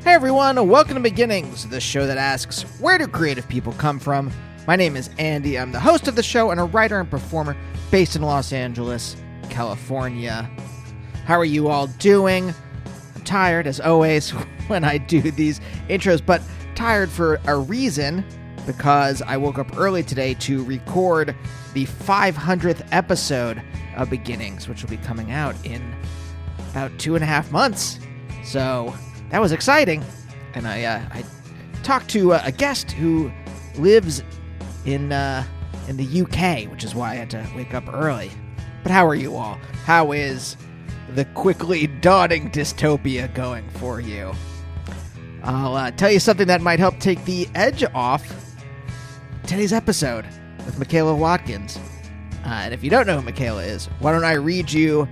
Hey everyone, welcome to Beginnings, the show that asks, where do creative people come from? My name is Andy, I'm the host of the show and a writer and performer based in Los Angeles, California. How are you all doing? I'm tired, as always, when I do these intros, but tired for a reason, because I woke up early today to record the 500th episode of Beginnings, which will be coming out in about 2.5 months. So that was exciting. And I talked to a guest who lives in the UK, which is why I had to wake up early. But how are you all? How is the quickly dawning dystopia going for you? I'll tell you something that might help take the edge off today's episode with Michaela Watkins. And if you don't know who Michaela is, why don't I read you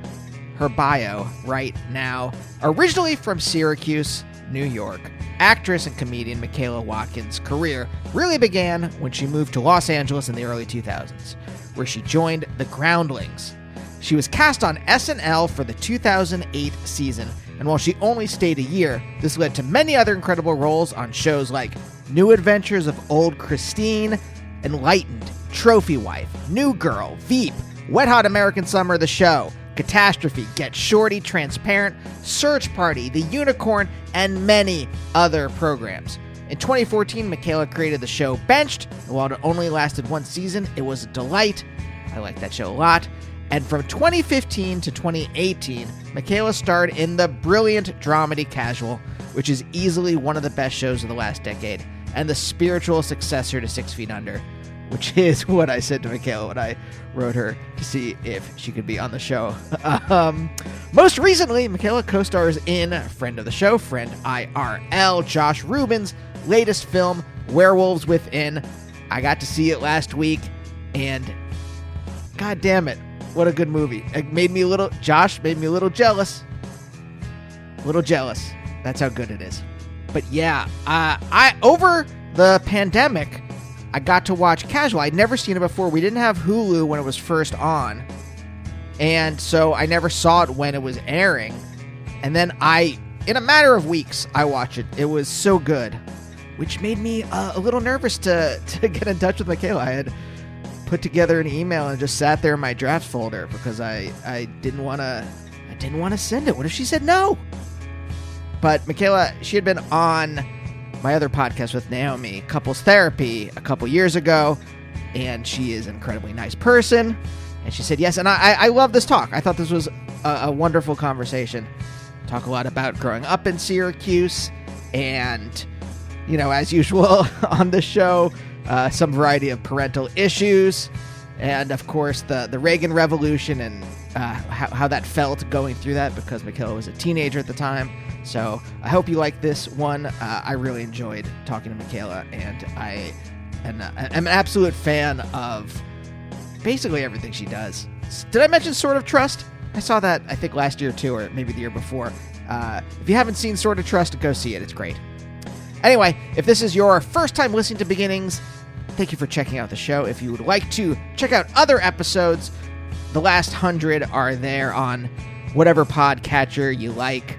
her bio right now. Originally from Syracuse, New York, actress and comedian Michaela Watkins' career really began when she moved to Los Angeles in the early 2000s, where she joined the Groundlings. She was cast on SNL for the 2008 season, and while she only stayed a year, this led to many other incredible roles on shows like New Adventures of Old Christine, Enlightened, Trophy Wife, New Girl, Veep, Wet Hot American Summer, The Show, Catastrophe, Get Shorty, Transparent, Search Party, The Unicorn, and many other programs. In 2014, Michaela created the show Benched, and while it only lasted one season, it was a delight. I like that show a lot. And from 2015 to 2018, Michaela starred in the brilliant dramedy Casual, which is easily one of the best shows of the last decade, and the spiritual successor to 6 Feet Under, which is what I said to Michaela when I wrote her to see if she could be on the show. Most recently, Michaela co-stars in friend of the show, friend IRL, Josh Rubin's latest film, Werewolves Within. I got to see it last week, and god damn it, what a good movie. Josh made me a little jealous. That's how good it is. But yeah, I over the pandemic, I got to watch Casual. I'd never seen it before. We didn't have Hulu when it was first on, and so I never saw it when it was airing. And then in a matter of weeks, I watched it. It was so good, which made me a little nervous to get in touch with Michaela. I had put together an email and just sat there in my drafts folder because I didn't want to send it. What if she said no? But Michaela, she had been on my other podcast with Naomi, Couples Therapy, a couple years ago, and she is an incredibly nice person, and she said yes, and I love this talk. I thought this was a wonderful conversation. Talk a lot about growing up in Syracuse, and, you know, as usual on the show, some variety of parental issues, and of course the Reagan Revolution and how that felt going through that, because Michaela was a teenager at the time. So I hope you like this one. I really enjoyed talking to Michaela, and I'm an absolute fan of basically everything she does. Did I mention Sword of Trust? I saw that, I think, last year too, or maybe the year before. If you haven't seen Sword of Trust, go see it. It's great. Anyway, if this is your first time listening to Beginnings, thank you for checking out the show. If you would like to check out other episodes, the last 100 are there on whatever podcatcher you like.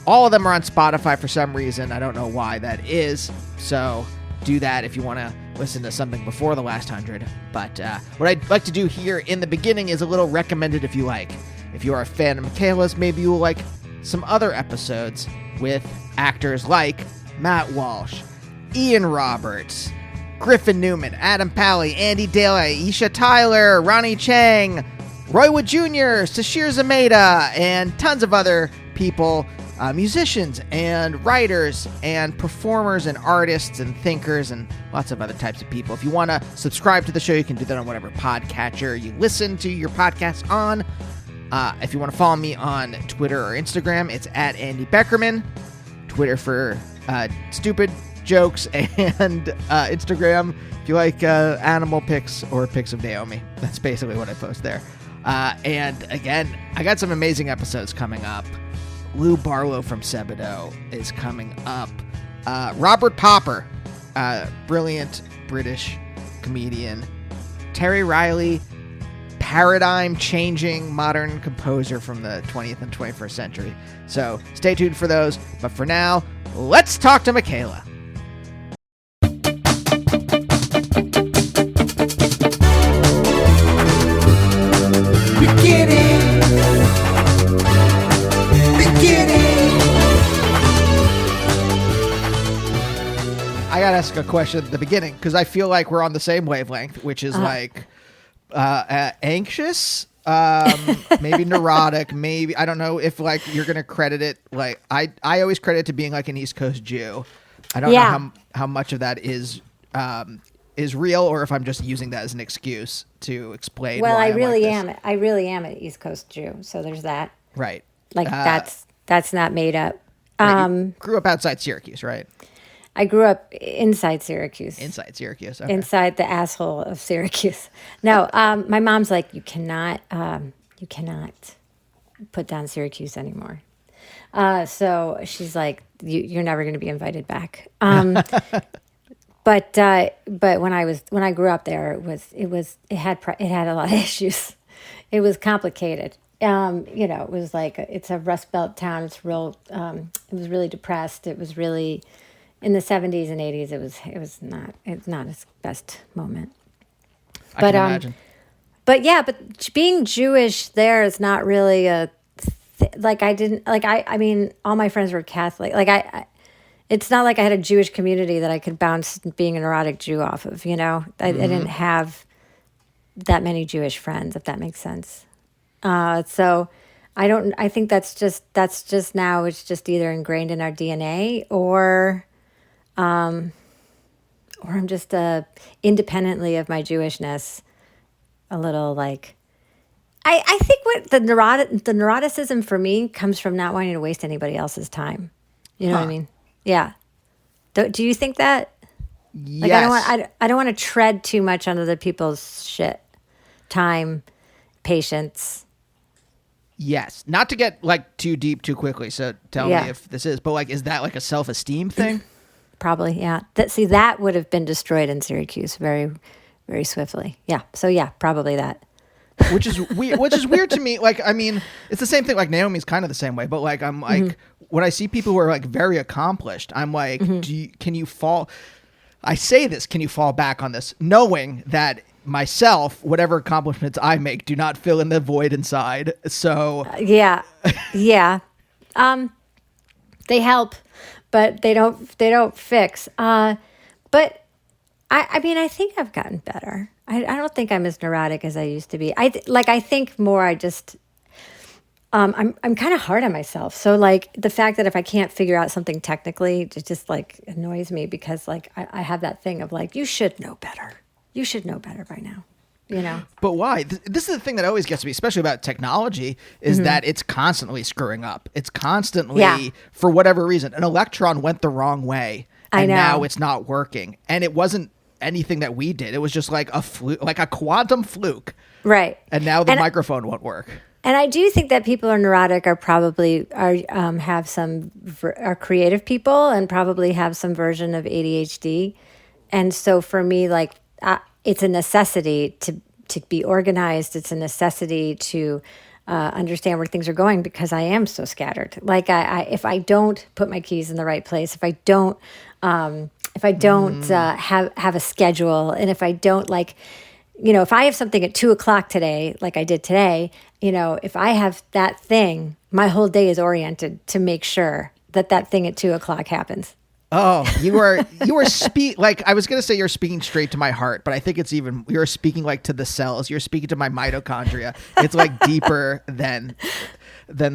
All of them are on Spotify for some reason. I don't know why that is. So do that if you want to listen to something before the last 100. But what I'd like to do here in the beginning is a little recommended if you like. If you are a fan of Michaela's, maybe you will like some other episodes with actors like Matt Walsh, Ian Roberts, Griffin Newman, Adam Pally, Andy Dale, Aisha Tyler, Ronnie Chang, Roy Wood Jr., Sashir Zameda, and tons of other people, musicians and writers and performers and artists and thinkers and lots of other types of people. If you want to subscribe to the show, you can do that on whatever podcatcher you listen to your podcast on. If you want to follow me on Twitter or Instagram, it's at Andy Beckerman. Twitter for stupid jokes, and Instagram if you like animal pics or pics of Naomi. That's basically what I post there. And again, I got some amazing episodes coming up. Lou Barlow from Sebadoh is coming up. Robert Popper, brilliant British comedian. Terry Riley, paradigm-changing modern composer from the 20th and 21st century. So stay tuned for those. But for now, let's talk to Michaela. I gotta ask a question at the beginning because I feel like we're on the same wavelength, which is like anxious, maybe neurotic, maybe I don't know if like you're gonna credit it. Like I always credit it to being like an East Coast Jew. I don't know how much of that is real or if I'm just using that as an excuse to explain. Well, why I really am. I really am an East Coast Jew. So there's that. Right. Like that's not made up. Right, you grew up outside Syracuse, right? I grew up inside Syracuse. Inside Syracuse. Okay. Inside the asshole of Syracuse. No, my mom's like, you cannot put down Syracuse anymore. So she's like, you're never going to be invited back. But when I grew up there, it had a lot of issues. It was complicated. It was like it's a Rust Belt town. It's real. It was really depressed. It was really. In the 70s and 80s, it's not its best moment. I can imagine. But being Jewish there is not really a I mean, all my friends were Catholic. It's not like I had a Jewish community that I could bounce being a neurotic Jew off of. I didn't have that many Jewish friends, if that makes sense. So I think that's just now. It's just either ingrained in our DNA or I'm just independently of my Jewishness, a little like. I think what the neuroticism for me comes from not wanting to waste anybody else's time. You know what I mean? Yeah. Do you think that? Yes. Like I don't want to tread too much on other people's shit, time, patience. Yes. Not to get like too deep too quickly. So tell me if this is, but like, is that like a self-esteem thing? Probably, yeah. That would have been destroyed in Syracuse very, very swiftly. Yeah. So yeah, probably that. Which is weird to me. Like, I mean, it's the same thing. Like Naomi's kind of the same way, but like, I'm like, when I see people who are like very accomplished, I'm like, can you fall? I say this, can you fall back on this, knowing that myself, whatever accomplishments I make, do not fill in the void inside. So yeah. They help. But they don't fix. But I mean, I think I've gotten better. I don't think I'm as neurotic as I used to be. I think more. I'm kind of hard on myself. So like the fact that if I can't figure out something technically, it just like annoys me because like I have that thing of like, you should know better. You should know better by now. But why? This is the thing that always gets me, especially about technology, is that it's constantly screwing up. It's constantly, for whatever reason, an electron went the wrong way, and now it's not working. And it wasn't anything that we did. It was just like a fluke, like a quantum fluke. Right. And now the microphone won't work. And I do think that people who are neurotic are probably have some are creative people and probably have some version of ADHD. And so for me, like. It's a necessity to be organized. It's a necessity to understand where things are going because I am so scattered. Like if I don't put my keys in the right place, if I don't have a schedule, and if I don't if I have something at 2:00 today, like I did today, if I have that thing, my whole day is oriented to make sure that thing at 2:00 happens. Oh, you are like I was gonna say you're speaking straight to my heart, but I think it's even you're speaking like to the cells. You're speaking to my mitochondria. It's like deeper than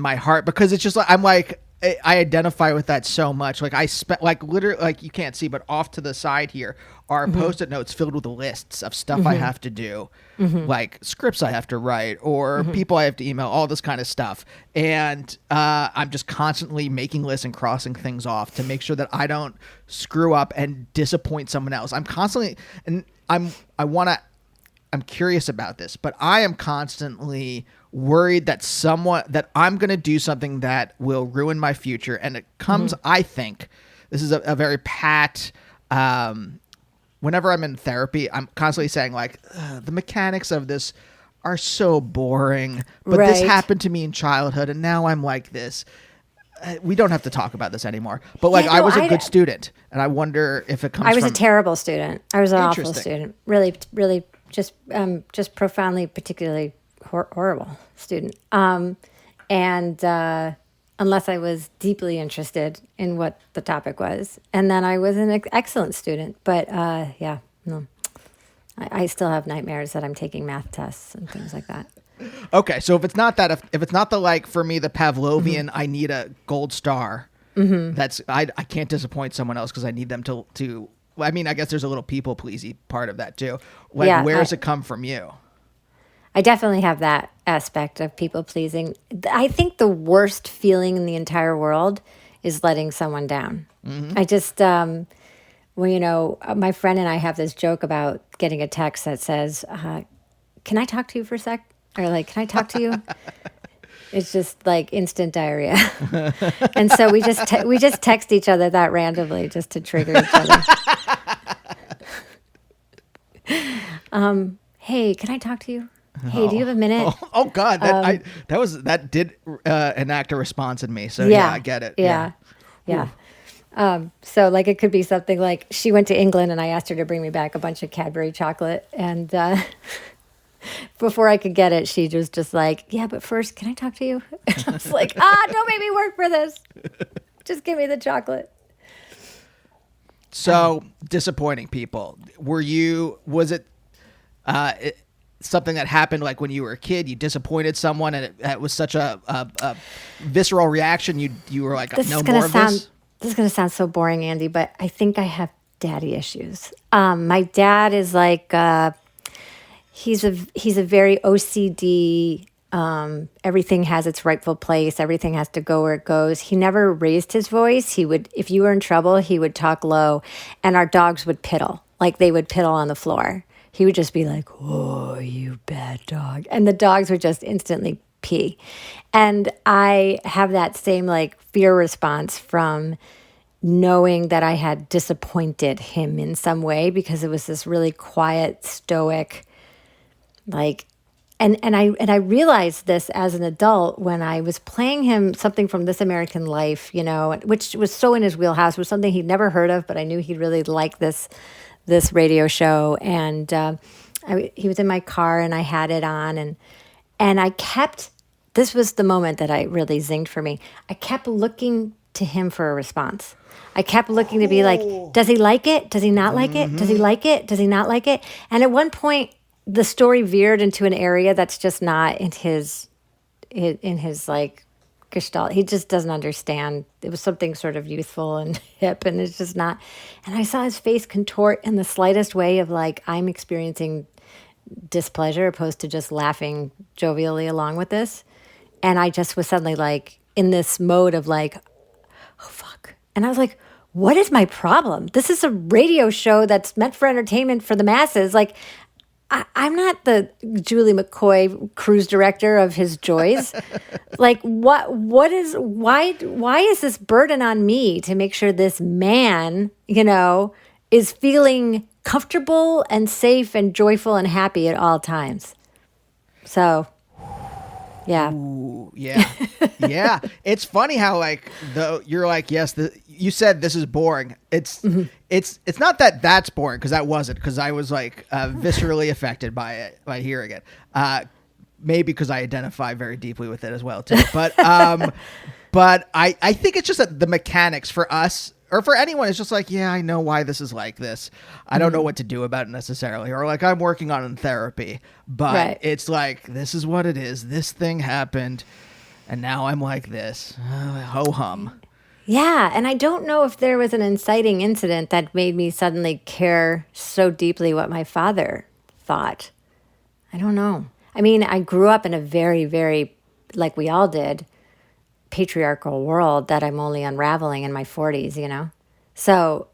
my heart because it's just like I'm like I identify with that so much. Like I spent like literally like you can't see, but off to the side here are Post-it notes filled with lists of stuff I have to do, like scripts I have to write or people I have to email, all this kind of stuff. And I'm just constantly making lists and crossing things off to make sure that I don't screw up and disappoint someone else. I'm constantly, and I'm curious about this, but I am constantly worried that I'm going to do something that will ruin my future. And it comes, I think, this is a very pat, whenever I'm in therapy, I'm constantly saying like, the mechanics of this are so boring, but this happened to me in childhood and now I'm like this. we don't have to talk about this anymore. But like, Yeah, I no, was a good student, and I wonder if it comes. I was from... a terrible student. I was an awful Interesting. student. Really, really, just profoundly, particularly horrible student. And unless I was deeply interested in what the topic was, and then I was an excellent student. But yeah, no, I still have nightmares that I'm taking math tests and things like that. Okay, so if it's not that, if it's not the like for me the Pavlovian, I need a gold star. That's I can't disappoint someone else because I need them to. I mean, I guess there's a little people pleasy part of that too. Like, Yeah, where does it come from you? I definitely have that aspect of people pleasing. I think the worst feeling in the entire world is letting someone down. I just, well, my friend and I have this joke about getting a text that says, "Can I talk to you for a sec?" Or like, "Can I talk to you?" It's just like instant diarrhea. And so we just text each other that randomly just to trigger each other. Hey, can I talk to you? Hey, do you have a minute? Oh God, that did enact a response in me. So yeah, I get it. Yeah. So like it could be something like she went to England and I asked her to bring me back a bunch of Cadbury chocolate, and before I could get it, she was just like, "Yeah, but first, can I talk to you?" And I was like, "Don't make me work for this. Just give me the chocolate." So disappointing people. Was it something that happened like when you were a kid? You disappointed someone, and it was such a visceral reaction. You were like, no more of this. This is going to sound so boring, Andy, but I think I have daddy issues. My dad is like, he's a very OCD. Everything has its rightful place. Everything has to go where it goes. He never raised his voice. He would, if you were in trouble, he would talk low, and our dogs would piddle. Like they would piddle on the floor. He would just be like, "Oh, you bad dog." And the dogs would just instantly pee. And I have that same like fear response from knowing that I had disappointed him in some way, because it was this really quiet, stoic, like, and I realized this as an adult when I was playing him something from This American Life, which was so in his wheelhouse. It was something he'd never heard of, but I knew he'd really like this radio show. And he was in my car and I had it on, and I kept, this was the moment that I really zinged for me. I kept looking to him for a response. I kept looking to be like, does he like it? Does he not like it? Does he like it? Does he not like it? And at one point, the story veered into an area that's just not in his like gestalt. He just doesn't understand. It was something sort of youthful and hip, and it's just not. And I saw his face contort in the slightest way of like, I'm experiencing displeasure opposed to just laughing jovially along with this. And I just was suddenly like in this mode of like, oh, fuck. And I was like, what is my problem? This is a radio show that's meant for entertainment for the masses. Like, I'm not the Julie McCoy cruise director of his joys. Like, why is this burden on me to make sure this man, is feeling comfortable and safe and joyful and happy at all times? So, yeah. Ooh, yeah. Yeah. It's funny how like you're like, yes, you said this is boring. It's not that that's boring, because that wasn't, because I was like viscerally affected by it, by hearing it. Maybe because I identify very deeply with it as well too. But I think it's just that the mechanics for us, or for anyone, it's just like, yeah, I know why this is like this. I don't know what to do about it necessarily. Or like, I'm working on it in therapy, but It's like, this is what it is. This thing happened, and now I'm like this. Ho hum. Yeah, and I don't know if there was an inciting incident that made me suddenly care so deeply what my father thought. I don't know. I mean, I grew up in a very, very, like we all did, patriarchal world that I'm only unraveling in my 40s, So,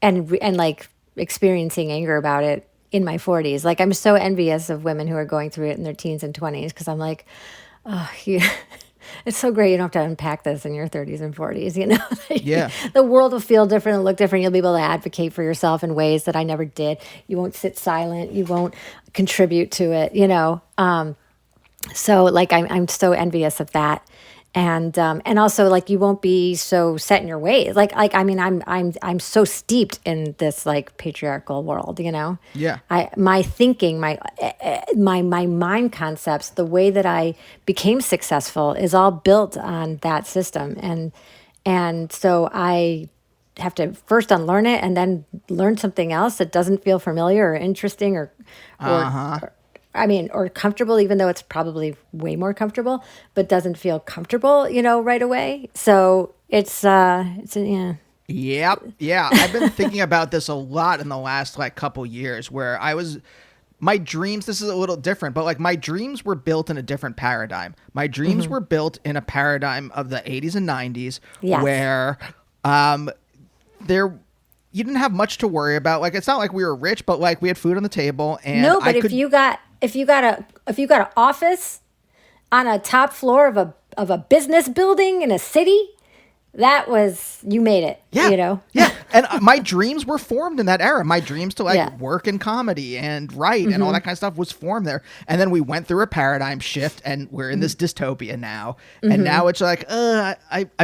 and like experiencing anger about it in my 40s. Like, I'm so envious of women who are going through it in their teens and 20s, because I'm like, oh, it's so great you don't have to unpack this in your 30s and 40s, Yeah. The world will feel different and look different. You'll be able to advocate for yourself in ways that I never did. You won't sit silent. You won't contribute to it, So, like, I'm so envious of that. And also like you won't be so set in your ways. Like I mean, I'm so steeped in this like patriarchal world, you know. Yeah. My thinking, my mind concepts, the way that I became successful is all built on that system, and so I have to first unlearn it and then learn something else that doesn't feel familiar or interesting or I mean, or comfortable, even though it's probably way more comfortable, but doesn't feel comfortable, you know, right away. So yeah. Yep. Yeah. I've been thinking about this a lot in the last like couple years where my dreams, this is a little different, but like my dreams were built in a different paradigm. My dreams were built in a paradigm of the 80s and 90s Yes. where you didn't have much to worry about. Like, it's not like we were rich, but like we had food on the table and No, but if you got an office on a top floor of a business building in a city, you made it. Yeah. You know? Yeah. And my dreams were formed in that era. My dreams to like Yeah. work in comedy and write and all that kind of stuff was formed there. And then we went through a paradigm shift and we're in this dystopia now. And now it's like, I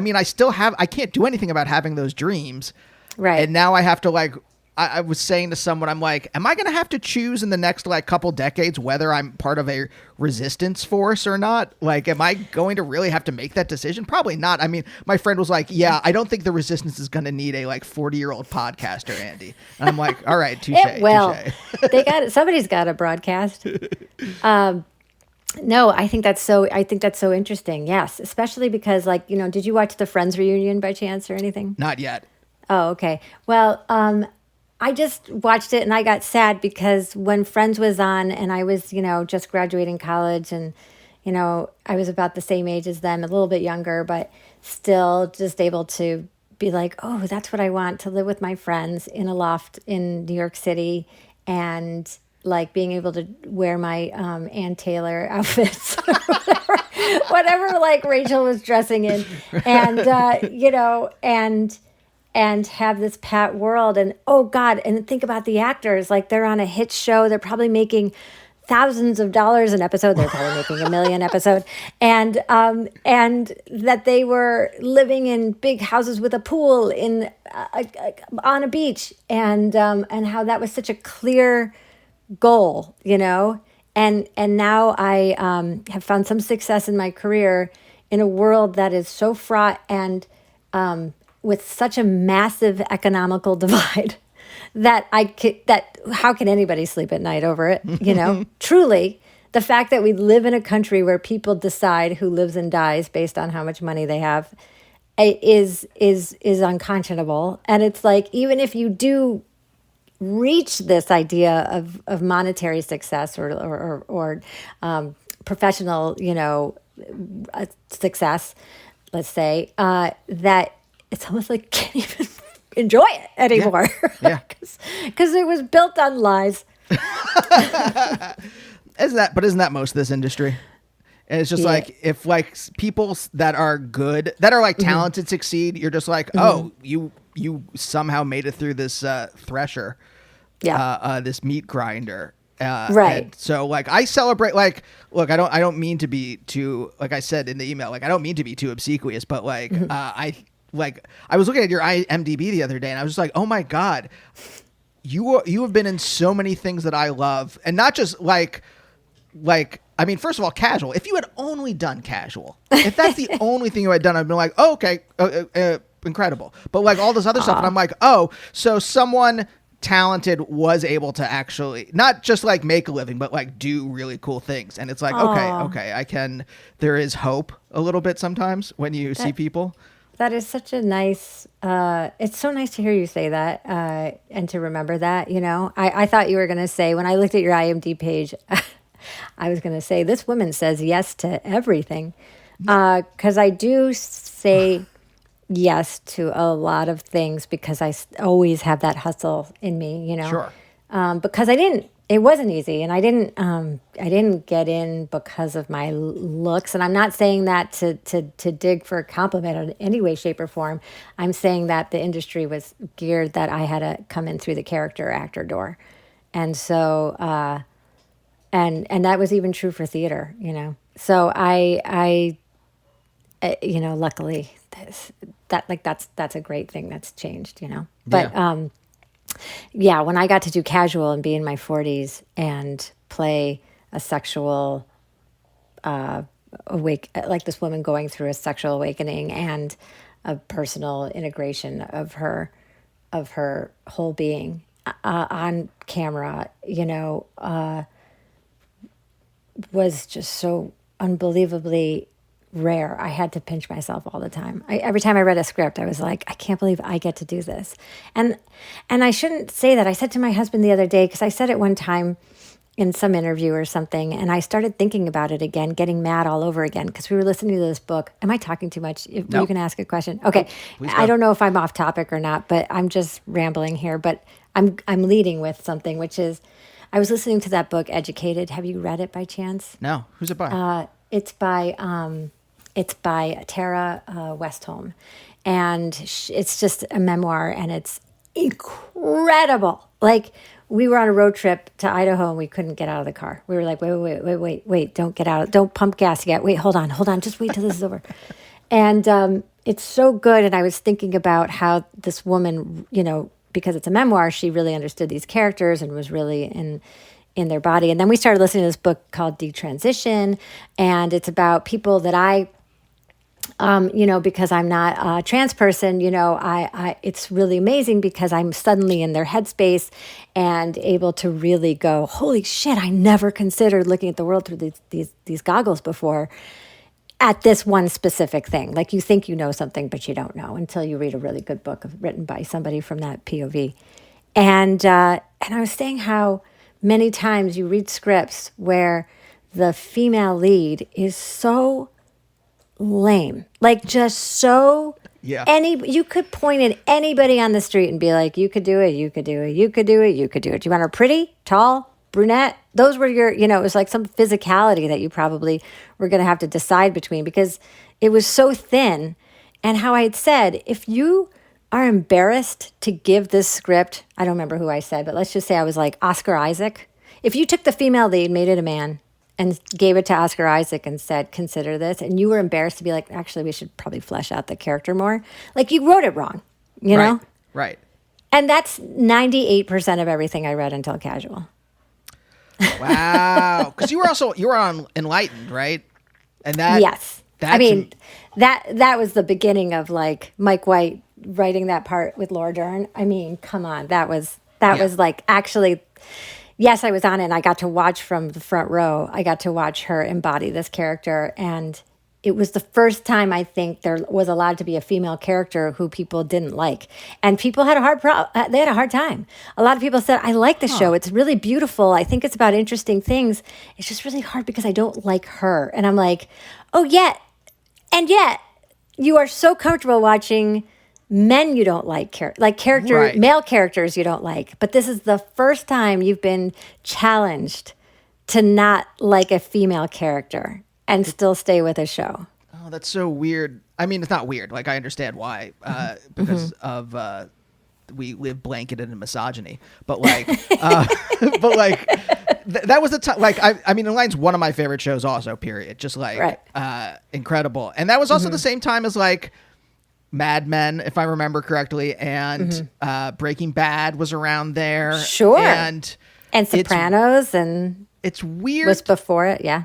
mean, I can't do anything about having those dreams. Right. And now I have to like, I was saying to someone, I'm like, am I going to have to choose in the next like couple decades whether I'm part of a resistance force or not? Like, am I going to really have to make that decision? Probably not. I mean, my friend was like, yeah, I don't think the resistance is going to need a like 40-year-old podcaster, Andy. And I'm like, all right, touche. Well, touche. Somebody's got to broadcast. No, I think that's so interesting. Yes. Especially because like, you know, did you watch the Friends reunion by chance or anything? Not yet. Oh, okay. Well, I just watched it and I got sad because when Friends was on and I was, you know, just graduating college and, you know, I was about the same age as them, a little bit younger, but still just able to be like, oh, that's what I want, to live with my friends in a loft in New York City and like being able to wear my Ann Taylor outfits, whatever like Rachel was dressing in. And, you know, and have this pat world. And oh God, and think about the actors, like they're on a hit show. They're probably making thousands of dollars an episode. They're probably making $1 million episode. And that they were living in big houses with a pool on a beach. And how that was such a clear goal, you know? And now I have found some success in my career in a world that is so fraught and with such a massive economical divide that how can anybody sleep at night over it? You know, truly, the fact that we live in a country where people decide who lives and dies based on how much money they have is unconscionable. And it's like, even if you do reach this idea of monetary success or professional, you know, success, let's say, that it's almost like you can't even enjoy it anymore. Yeah. Because it was built on lies. Isn't that most of this industry? And it's just like, if like people that are good, that are like talented succeed, you're just like, oh, you somehow made it through this thresher, this meat grinder. Right. And so like I celebrate, like, look, I don't mean to be too, like I said in the email, like I don't mean to be too obsequious, but like I was looking at your IMDb the other day and I was just like, oh my God, you have been in so many things that I love, and not just like I mean, first of all, Casual. If you had only done Casual, if that's the only thing you had done, I'd been like, oh, okay, incredible. But like all this other stuff, and I'm like, oh, so someone talented was able to actually not just like make a living, but like do really cool things. And it's like, okay, I can. There is hope a little bit sometimes when you see people. That is such a nice, it's so nice to hear you say that and to remember that, you know. I thought you were going to say, when I looked at your IMDb page, I was going to say, this woman says yes to everything. Because I do say yes to a lot of things because I always have that hustle in me, you know. Sure. Because it wasn't easy, and I didn't get in because of my looks. And I'm not saying that to dig for a compliment in any way, shape, or form. I'm saying that the industry was geared that I had to come in through the character actor door. And so, and that was even true for theater, you know. So I luckily that's a great thing that's changed, But yeah, when I got to do casual and be in my 40s and play a sexual like this woman going through a sexual awakening and a personal integration of her whole being on camera, was just so unbelievably rare. I had to pinch myself all the time. Every time I read a script, I was like, I can't believe I get to do this. And I shouldn't say that. I said to my husband the other day, because I said it one time in some interview or something, and I started thinking about it again, getting mad all over again, because we were listening to this book. Am I talking too much? If No. you can ask a question. Okay. Please I go. don't know if I'm off topic or not, but I'm just rambling here. But I'm leading with something, which is, I was listening to that book, Educated. Have you read it by chance? No. Who's it by? It's by Tara Westholm, and it's just a memoir, and it's incredible. Like, we were on a road trip to Idaho and we couldn't get out of the car. We were like, wait, don't get out. Don't pump gas yet. Wait, hold on. Just wait till this is over. And it's so good. And I was thinking about how this woman, because it's a memoir, she really understood these characters and was really in their body. And then we started listening to this book called Detransition, and it's about people that I because I'm not a trans person, it's really amazing because I'm suddenly in their headspace and able to really go, holy shit, I never considered looking at the world through these goggles before at this one specific thing. Like, you think you know something, but you don't know until you read a really good book written by somebody from that POV. And I was saying how many times you read scripts where the female lead is so lame, like just so you could point at anybody on the street and be like, you could do it, you could do it, you could do it, you could do it. You want her pretty, tall, brunette? Those were your, it was like some physicality that you probably were going to have to decide between, because it was so thin. And how I had said, if you are embarrassed to give this script, I don't remember who I said, but let's just say I was like Oscar Isaac. If you took the female lead, made it a man, and gave it to Oscar Isaac and said, consider this, and you were embarrassed to be like, actually, we should probably flesh out the character more. Like, you wrote it wrong, know? Right. And that's 98% of everything I read until casual. Wow. Because you were on Enlightened, right? And that. Yes. That was the beginning of like Mike White writing that part with Laura Dern. I mean, come on. That was like, actually, yes, I was on it, and I got to watch from the front row. I got to watch her embody this character, and it was the first time I think there was allowed to be a female character who people didn't like, and people had they had a hard time. A lot of people said, "I like the show. It's really beautiful. I think it's about interesting things. It's just really hard because I don't like her." And I'm like, "Oh, yet you are so comfortable watching men you don't like, male characters you don't like. But this is the first time you've been challenged to not like a female character and still stay with a show." Oh, that's so weird. I mean, it's not weird. Like, I understand why, because of we live blanketed in misogyny. But like, that was the time. Like, I mean, Enlightened's one of my favorite shows, also. Period. Just like incredible, and that was also the same time as like Mad Men, if I remember correctly, and Breaking Bad was around there. Sure. And Sopranos, and it's weird. Was before it, yeah.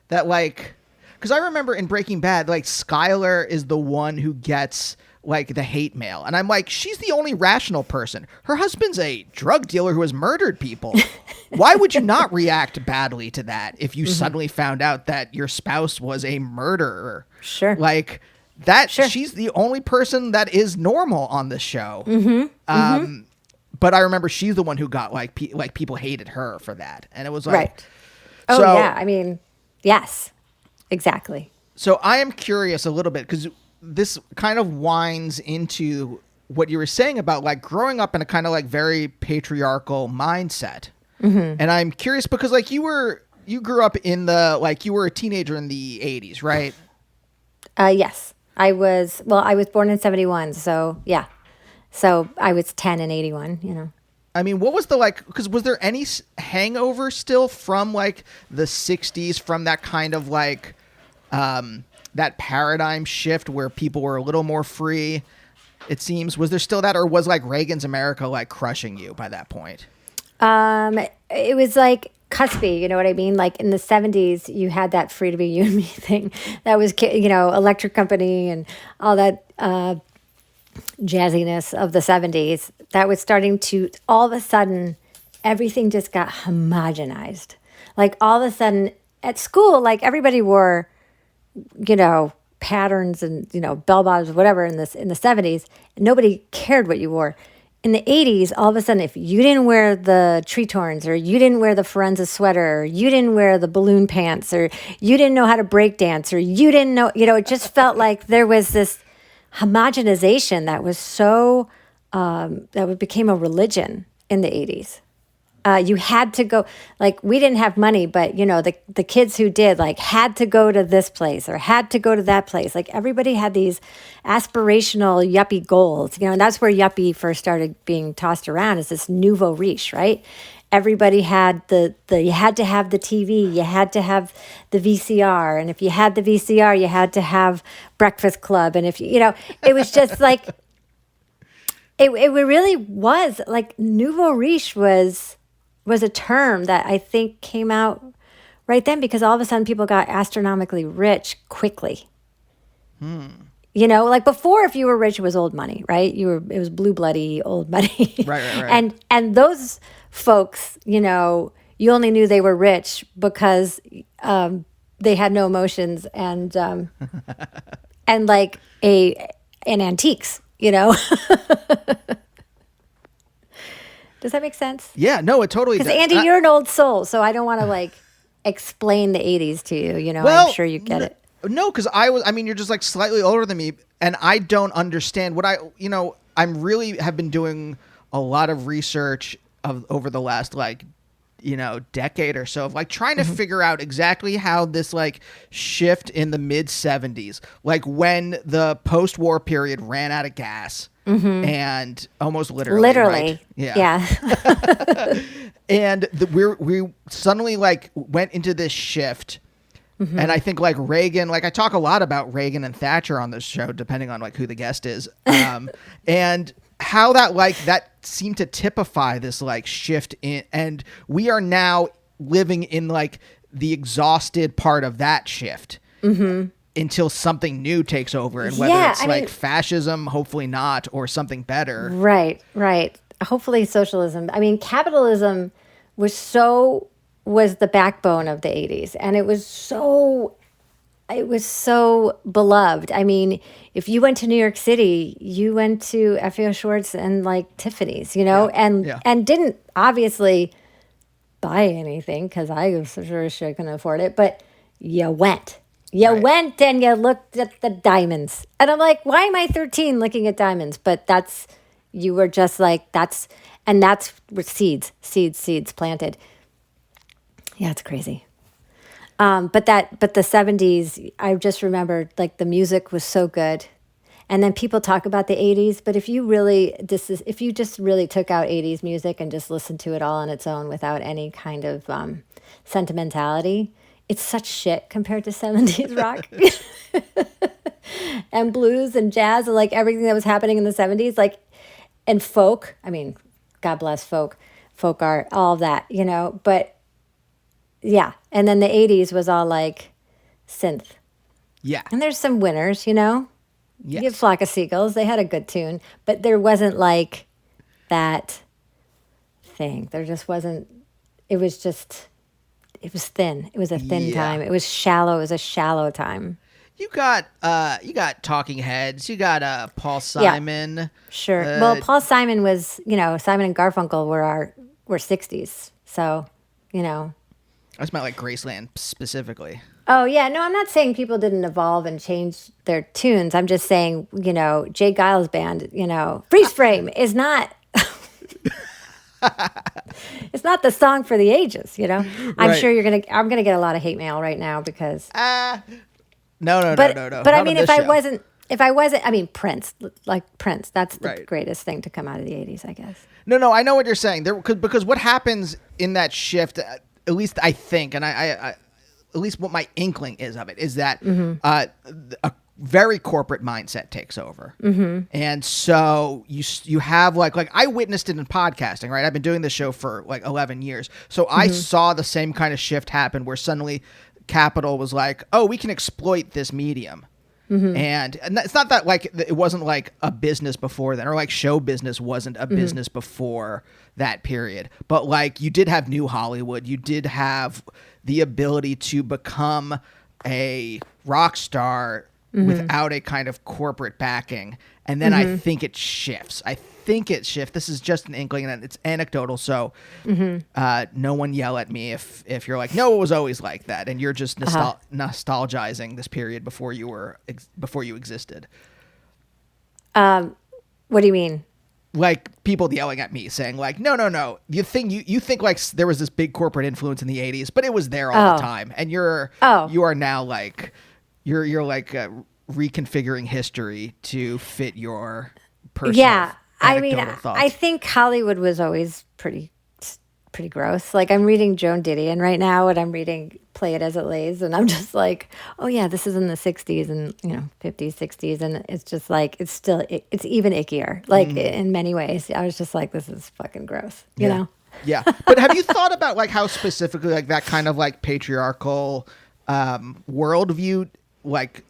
That, like, because I remember in Breaking Bad, like, Skyler is the one who gets like the hate mail, and I'm like, she's the only rational person. Her husband's a drug dealer who has murdered people. Why would you not react badly to that if you suddenly found out that your spouse was a murderer? Sure. Like, that she's the only person that is normal on the show. But I remember she's the one who got like people hated her for that, and it was like, right. Oh yeah, I mean, yes, exactly. So I am curious a little bit, because this kind of winds into what you were saying about like growing up in a kind of like very patriarchal mindset, and I'm curious because like you grew up in the, like, you were a teenager in the 80s, right? Yes. I was born in 1971, so yeah. So I was 10 in 1981, I mean, what was the, like, because was there any hangover still from like the 60s, from that kind of like that paradigm shift where people were a little more free? It seems. Was there still that, or was like Reagan's America like crushing you by that point? It was like cuspy, you know what I mean? Like in the 70s, you had that free to be you and me thing. That was, Electric Company and all that jazziness of the 70s. That was starting to, all of a sudden, everything just got homogenized. Like all of a sudden at school, like everybody wore, patterns and, bell bottoms, whatever in the 70s. Nobody cared what you wore. In the 80s, all of a sudden, if you didn't wear the Tretorns, or you didn't wear the Forenza sweater, or you didn't wear the balloon pants, or you didn't know how to break dance, or you didn't know, it just felt like there was this homogenization that was so, that became a religion in the 80s. You had to go, like, we didn't have money, but, the kids who did, like, had to go to this place or had to go to that place. Like, everybody had these aspirational yuppie goals, and that's where yuppie first started being tossed around, is this nouveau riche, right? Everybody had you had to have the TV, you had to have the VCR. And if you had the VCR, you had to have Breakfast Club. And if it was just like, it really was like nouveau riche was a term that I think came out right then, because all of a sudden people got astronomically rich quickly. Like before, if you were rich, it was old money, right? It was blue bloody old money. Right. And those folks, you only knew they were rich because they had no emotions and like an antiques, Does that make sense? Yeah, no, it totally does. Because Andy, you're an old soul, so I don't want to like explain the 80s to you. I'm sure you get it. No, because you're just like slightly older than me, and I don't understand what I'm really have been doing a lot of research over the last decade or so of like trying to figure out exactly how this like shift in the mid 70s, like when the post-war period ran out of gas. And almost literally. Right? Yeah. And we suddenly like went into this shift. And I think like Reagan, like I talk a lot about Reagan and Thatcher on this show, depending on like who the guest is. And how that seemed to typify this like shift in, and we are now living in like the exhausted part of that shift. Until something new takes over, and whether it's fascism, hopefully not, or something better. Right. Hopefully socialism. Capitalism was the backbone of the 80s, and it was so beloved. If you went to New York City, you went to F.A.O. Schwartz and like Tiffany's, and didn't obviously buy anything because I was sure I couldn't afford it, but you went. You went and you looked at the diamonds. And I'm like, why am I 13 looking at diamonds? But you were just like, that's where seeds planted. Yeah, it's crazy. But the 70s, I just remembered like the music was so good. And then people talk about the 80s, but if you just really took out 80s music and just listened to it all on its own without any kind of sentimentality, it's such shit compared to 70s rock and blues and jazz and like everything that was happening in the 70s, like, and folk. God bless folk art, all of that, but yeah. And then the 80s was all like synth. Yeah. And there's some winners, Yes. You get Flock of Seagulls. They had a good tune, but there wasn't like that thing. There just wasn't, it was thin. It was a thin time. It was shallow. It was a shallow time. You got Talking Heads. You got Paul Simon. Yeah, sure. Well, Paul Simon was, Simon and Garfunkel were 60s. So, I just meant like Graceland specifically. Oh, yeah. No, I'm not saying people didn't evolve and change their tunes. I'm just saying, Jay Giles' band, Freeze Frame is not... It's not the song for the ages, I'm sure I'm gonna get a lot of hate mail right now because no. But if I wasn't, Prince, that's the greatest thing to come out of the 80s, I guess. No, I know what you're saying. Because what happens in that shift, at least I think, and I at least what my inkling is of it, is that a very corporate mindset takes over. And so you have like I witnessed it in podcasting, right? I've been doing this show for like 11 years. So I saw the same kind of shift happen where suddenly capital was like, oh, we can exploit this medium. And it's not that like it wasn't like a business before then, or like show business wasn't a business before that period. But like you did have New Hollywood, you did have the ability to become a rock star without a kind of corporate backing. And then I think it shifts. This is just an inkling, and it's anecdotal. So no one yell at me if you're like, no, it was always like that, and you're just nostalgizing this period before you existed. What do you mean? Like people yelling at me saying like, no. You think like there was this big corporate influence in the 80s, but it was there all the time. And you are now like, you're like reconfiguring history to fit your personal thoughts. I think Hollywood was always pretty gross. Like I'm reading Joan Didion right now, and I'm reading Play It As It Lays, and I'm just like, oh yeah, this is in the 60s and 50s, 60s, and it's just like it's even ickier. Like in many ways, I was just like, this is fucking gross. You know? Yeah. But have you thought about like how specifically like that kind of like patriarchal worldview like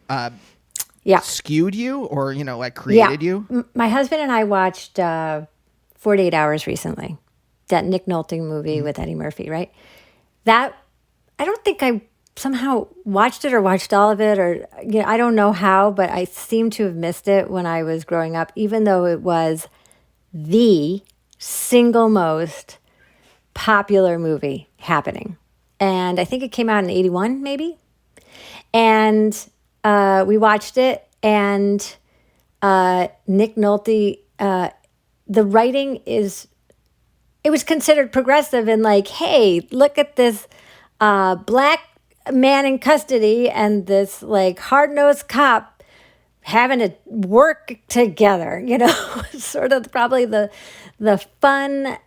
skewed you, or like created you? My husband and I watched 48 Hours recently, that Nick Nolte movie with Eddie Murphy, right? That I don't think I somehow watched it or watched all of it, or I don't know how, but I seem to have missed it when I was growing up, even though it was the single most popular movie happening. And I think it came out in 81 maybe. And we watched it, and Nick Nolte, the writing it was considered progressive and like, hey, look at this black man in custody and this like hard-nosed cop having to work together, sort of probably the fun,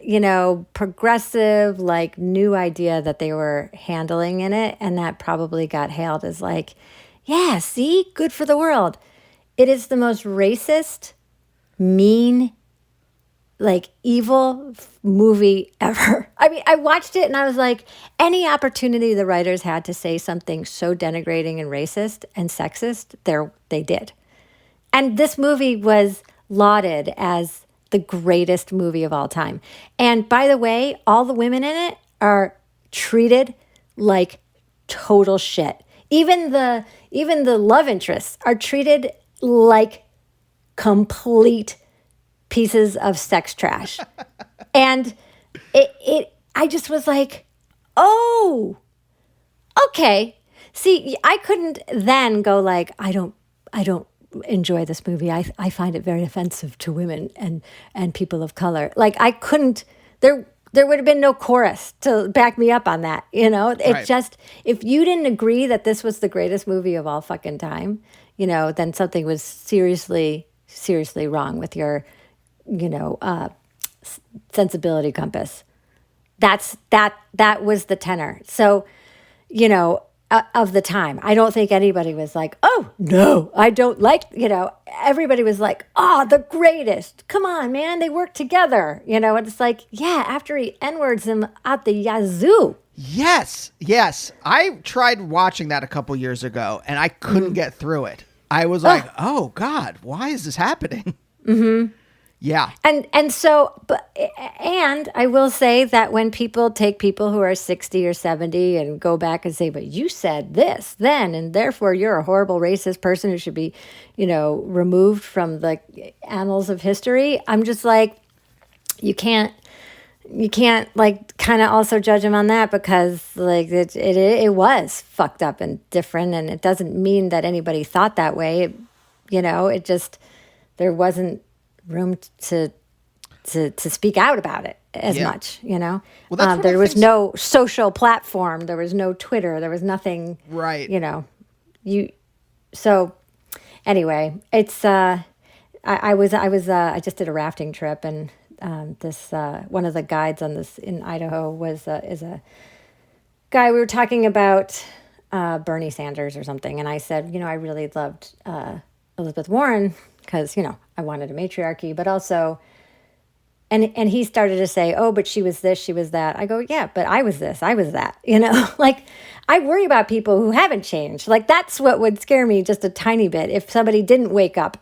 progressive, like new idea that they were handling in it. And that probably got hailed as like, yeah, see, good for the world. It is the most racist, mean, like evil movie ever. I mean, I watched it and I was like, any opportunity the writers had to say something so denigrating and racist and sexist, they did. And this movie was lauded as the greatest movie of all time. And by the way, all the women in it are treated like total shit. Even the love interests are treated like complete pieces of sex trash. And I just was like, oh, okay. See, I couldn't then go like, I don't enjoy this movie. I find it very offensive to women and people of color. Like I couldn't, there would have been no chorus to back me up on that. It just, if you didn't agree that this was the greatest movie of all fucking time, then something was seriously wrong with your, sensibility compass. That was the tenor. So, of the time, I don't think anybody was like, oh no, I don't like, everybody was like, oh, the greatest. Come on, man. They work together, and it's like, yeah, after he N-words him out the yazoo. Yes. I tried watching that a couple years ago and I couldn't get through it. I was like, oh God, why is this happening? Yeah. And so, and I will say that when people take people who are 60 or 70 and go back and say, but you said this then, and therefore you're a horrible racist person who should be, removed from the annals of history. I'm just like, you can't like kind of also judge them on that, because like it was fucked up and different, and it doesn't mean that anybody thought that way. It just, there wasn't room to speak out about it as much, Well, there was no social platform, there was no Twitter, there was nothing, right? So anyway, it's I just did a rafting trip, and this one of the guides on this in Idaho is a guy. We were talking about Bernie Sanders or something. And I said, I really loved Elizabeth Warren because, I wanted a matriarchy, but also, and he started to say, oh, but she was this, she was that. I go, yeah, but I was this, I was that, like I worry about people who haven't changed. Like that's what would scare me just a tiny bit. If somebody didn't wake up,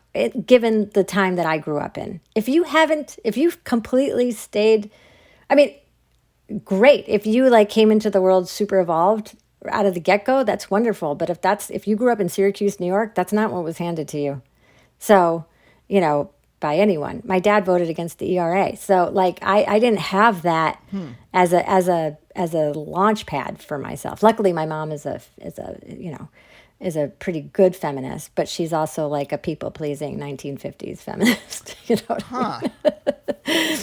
given the time that I grew up in, if you've completely stayed, I mean, great. If you like came into the world super evolved out of the get-go, that's wonderful. But if you grew up in Syracuse, New York, that's not what was handed to you. So, by anyone. My dad voted against the ERA. So like I didn't have that as a launch pad for myself. Luckily my mom is a pretty good feminist, but she's also like a people-pleasing 1950s feminist, what I mean?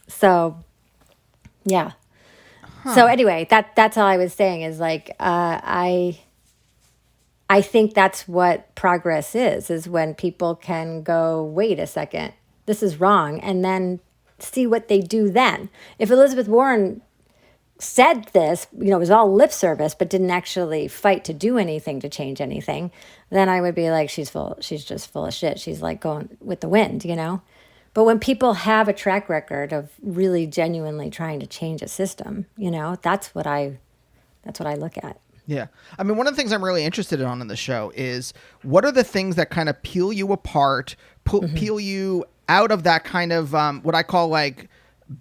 So, yeah. So anyway, that's all I was saying is like I think that's what progress is when people can go, wait a second, this is wrong, and then see what they do then. If Elizabeth Warren said this, it was all lip service, but didn't actually fight to do anything to change anything, then I would be like, she's just full of shit. She's like going with the wind, But when people have a track record of really genuinely trying to change a system, that's what I look at. Yeah. I mean, one of the things I'm really interested in the show is what are the things that kind of peel you apart, peel you out of that kind of what I call like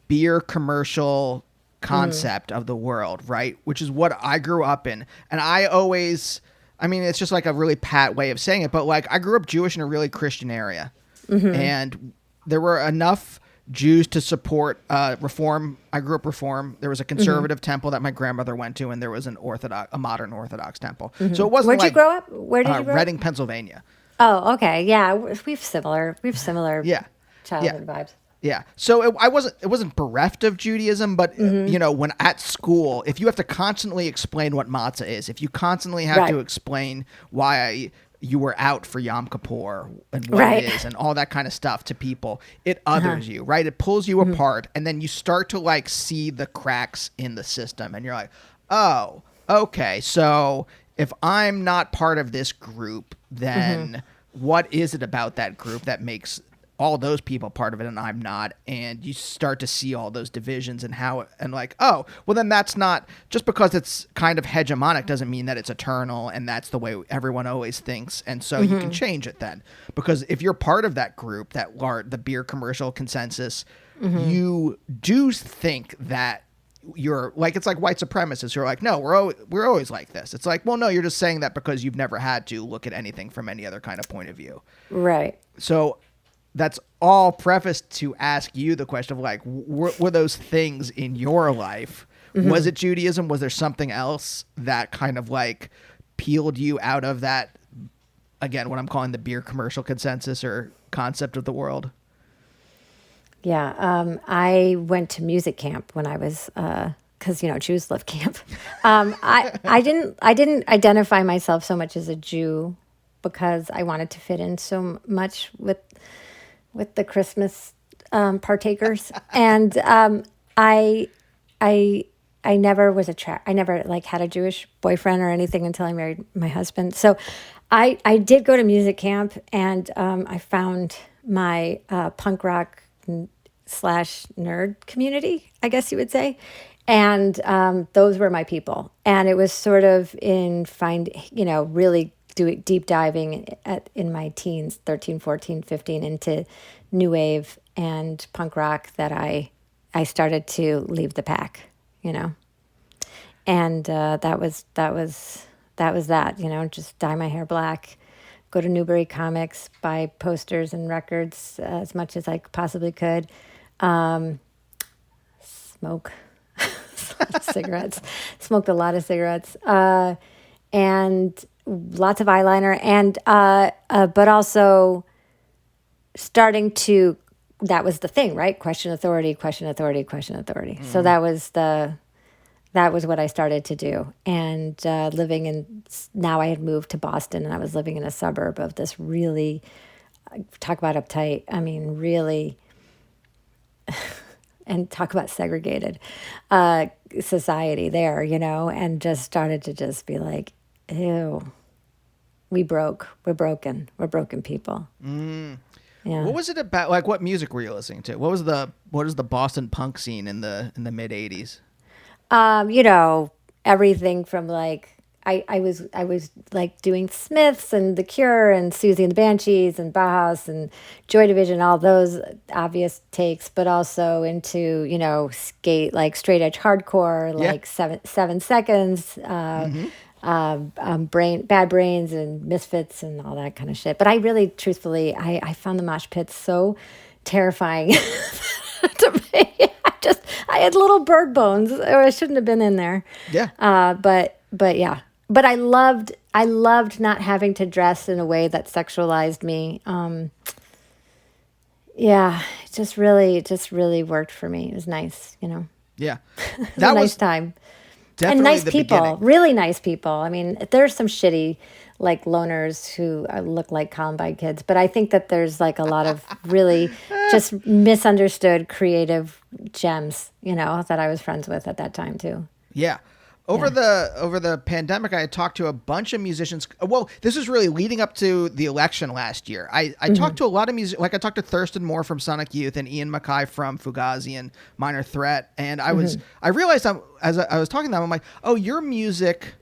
beer commercial concept of the world, right? Which is what I grew up in. And it's just like a really pat way of saying it, but like I grew up Jewish in a really Christian area. And there were enough Jews to support Reform. I grew up Reform. There was a conservative temple that my grandmother went to, and there was a modern Orthodox temple. So it wasn't. Where'd you grow up? Where did you grow Reading, up? Pennsylvania. Oh, okay, yeah, we've similar childhood vibes. Yeah. So it wasn't bereft of Judaism, but when at school, if you have to constantly explain what matzah is, if you constantly have to explain why you were out for Yom Kippur and what it is and all that kind of stuff to people, it others you, right? It pulls you apart, and then you start to like see the cracks in the system, and you're like, oh, okay, so if I'm not part of this group, then what is it about that group that makes all those people part of it and I'm not? And you start to see all those divisions and like, oh, well then that's not, just because it's kind of hegemonic doesn't mean that it's eternal and that's the way everyone always thinks. And so you can change it then, because if you're part of that group, the beer commercial consensus, you do think that you're like, it's like white supremacists who are like, no, we're always like this. It's like, well, no, you're just saying that because you've never had to look at anything from any other kind of point of view. Right. So that's all prefaced to ask you the question of like, were those things in your life? Was it Judaism? Was there something else that kind of like peeled you out of that, again, what I'm calling the beer commercial consensus or concept of the world? Yeah. I went to music camp when I was, cause Jews love camp. I didn't identify myself so much as a Jew because I wanted to fit in so much with the Christmas partakers, and I never was I never like had a Jewish boyfriend or anything until I married my husband. So I did go to music camp, and I found my punk rock / nerd community, I guess you would say, and those were my people. And it was sort of in really doing deep diving in my teens, 13, 14, 15, into new wave and punk rock that I started to leave the pack, and that was that, just dye my hair black, go to Newbury Comics, buy posters and records as much as I possibly could, smoke cigarettes, smoked a lot of cigarettes, and lots of eyeliner, and but also starting to, that was the thing, right? Question authority. So that was what I started to do. And now I had moved to Boston, and I was living in a suburb of this really, talk about uptight, I mean, really, and talk about segregated society there, and just started to just be like, Ew. We're broken people. Yeah. What was it about? Like, what music were you listening to? What was the Boston punk scene in the mid '80s? Everything from like I was like doing Smiths and The Cure and Susie and the Banshees and Bauhaus and Joy Division, all those obvious takes, but also into skate like straight edge hardcore, like 7 seconds, Bad Brains and Misfits and all that kind of shit. But I really, truthfully, I found the mosh pits so terrifying to me. I had little bird bones, or I shouldn't have been in there. Yeah. But yeah. But I loved not having to dress in a way that sexualized me. Yeah, it just really worked for me. It was nice, Yeah. It was a nice time. And nice people, beginning. really nice people. I mean, there's some shitty like loners who look like Columbine kids, but I think that there's like a lot of really just misunderstood creative gems, that I was friends with at that time too. Yeah. Over the pandemic, I had talked to a bunch of musicians. Well, this was really leading up to the election last year. I talked to a lot of music. Like I talked to Thurston Moore from Sonic Youth and Ian Mackay from Fugazi and Minor Threat. And I realized as I was talking to them, I'm like, oh, your music,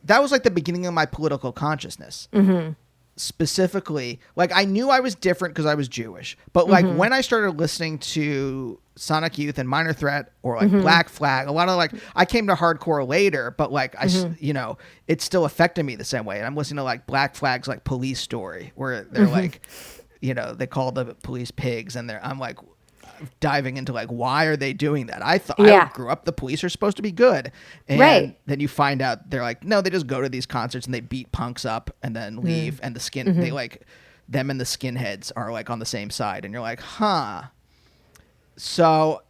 that was like the beginning of my political consciousness. Mm-hmm. Specifically, like I knew I was different because I was Jewish, but like when I started listening to Sonic Youth and Minor Threat or like Black Flag, a lot of like I came to hardcore later, but like it still affected me the same way. And I'm listening to like Black Flag's like Police Story, where they're like, they call the police pigs, and I'm like diving into like why are they doing that? I grew up the police are supposed to be good, and then you find out they're like, no, they just go to these concerts and they beat punks up and then leave, and they like them and the skinheads are like on the same side, and you're like, huh. So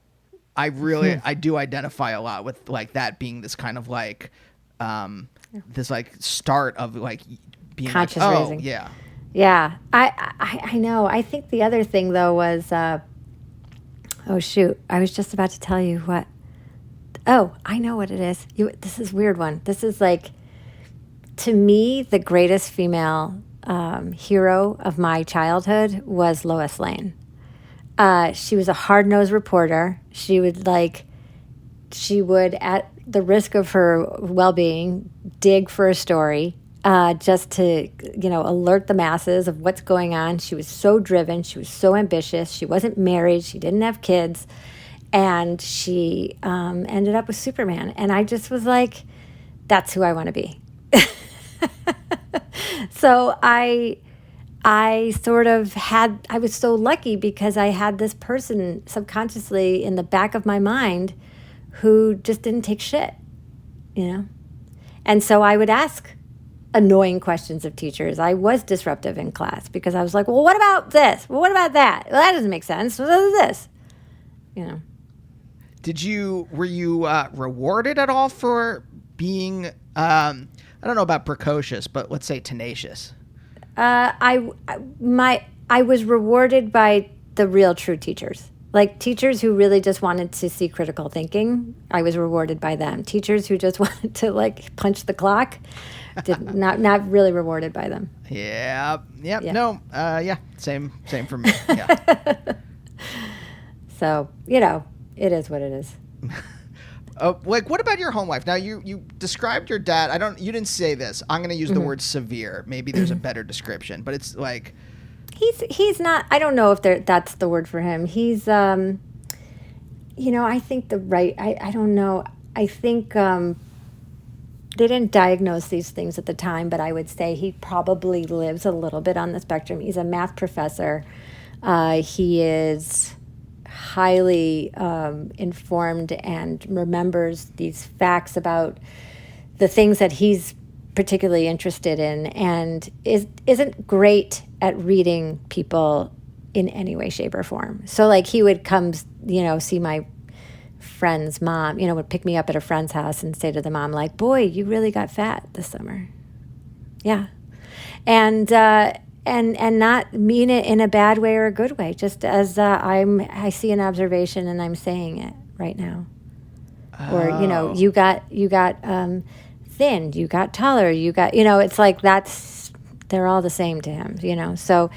I do identify a lot with like that being this kind of like this like start of like being conscious like, raising. Yeah. I know. I think the other thing though was oh shoot, I was just about to tell you what. Oh, I know what it is. This is a weird one. This is like, to me, the greatest female hero of my childhood was Lois Lane. She was a hard-nosed reporter. She would, at the risk of her well-being, dig for a story just to, alert the masses of what's going on. She was so driven. She was so ambitious. She wasn't married. She didn't have kids. And she ended up with Superman. And I just was like, that's who I want to be. So I was so lucky because I had this person subconsciously in the back of my mind who just didn't take shit, And so I would ask annoying questions of teachers. I was disruptive in class because I was like, well, what about this? Well, what about that? Well, that doesn't make sense. What is this? Were you rewarded at all for being, I don't know about precocious, but let's say tenacious? I was rewarded by the real true teachers. Like teachers who really just wanted to see critical thinking, I was rewarded by them. Teachers who just wanted to like punch the clock, not really rewarded by them. Yeah. No. Same for me. Yeah. So it is what it is. What about your home life? Now you described your dad. You didn't say this. I'm going to use the word severe. Maybe there's a better description, but it's like he's not. I don't know if that's the word for him. He's I think I don't know. I think they didn't diagnose these things at the time, but I would say he probably lives a little bit on the spectrum. He's a math professor. He is highly informed and remembers these facts about the things that he's particularly interested in, and isn't great at reading people in any way, shape, or form. So like he would come, see my friend's mom, would pick me up at a friend's house and say to the mom, like, boy, you really got fat this summer. Yeah. And not mean it in a bad way or a good way, just as I see an observation and I'm saying it right now. Oh. Or, you got thin, you got taller, you got, it's like they're all the same to him, So,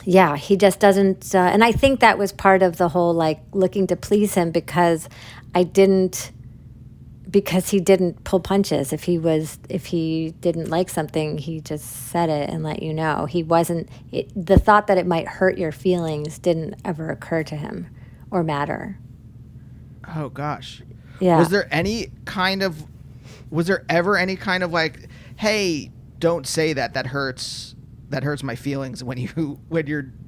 yeah, he just doesn't, and I think that was part of the whole like looking to please him because he didn't pull punches. If he didn't like something, he just said it and let you know. He wasn't, the thought that it might hurt your feelings didn't ever occur to him or matter. Oh gosh. Yeah. Was there ever any kind of like, hey, don't say that. That hurts my feelings when you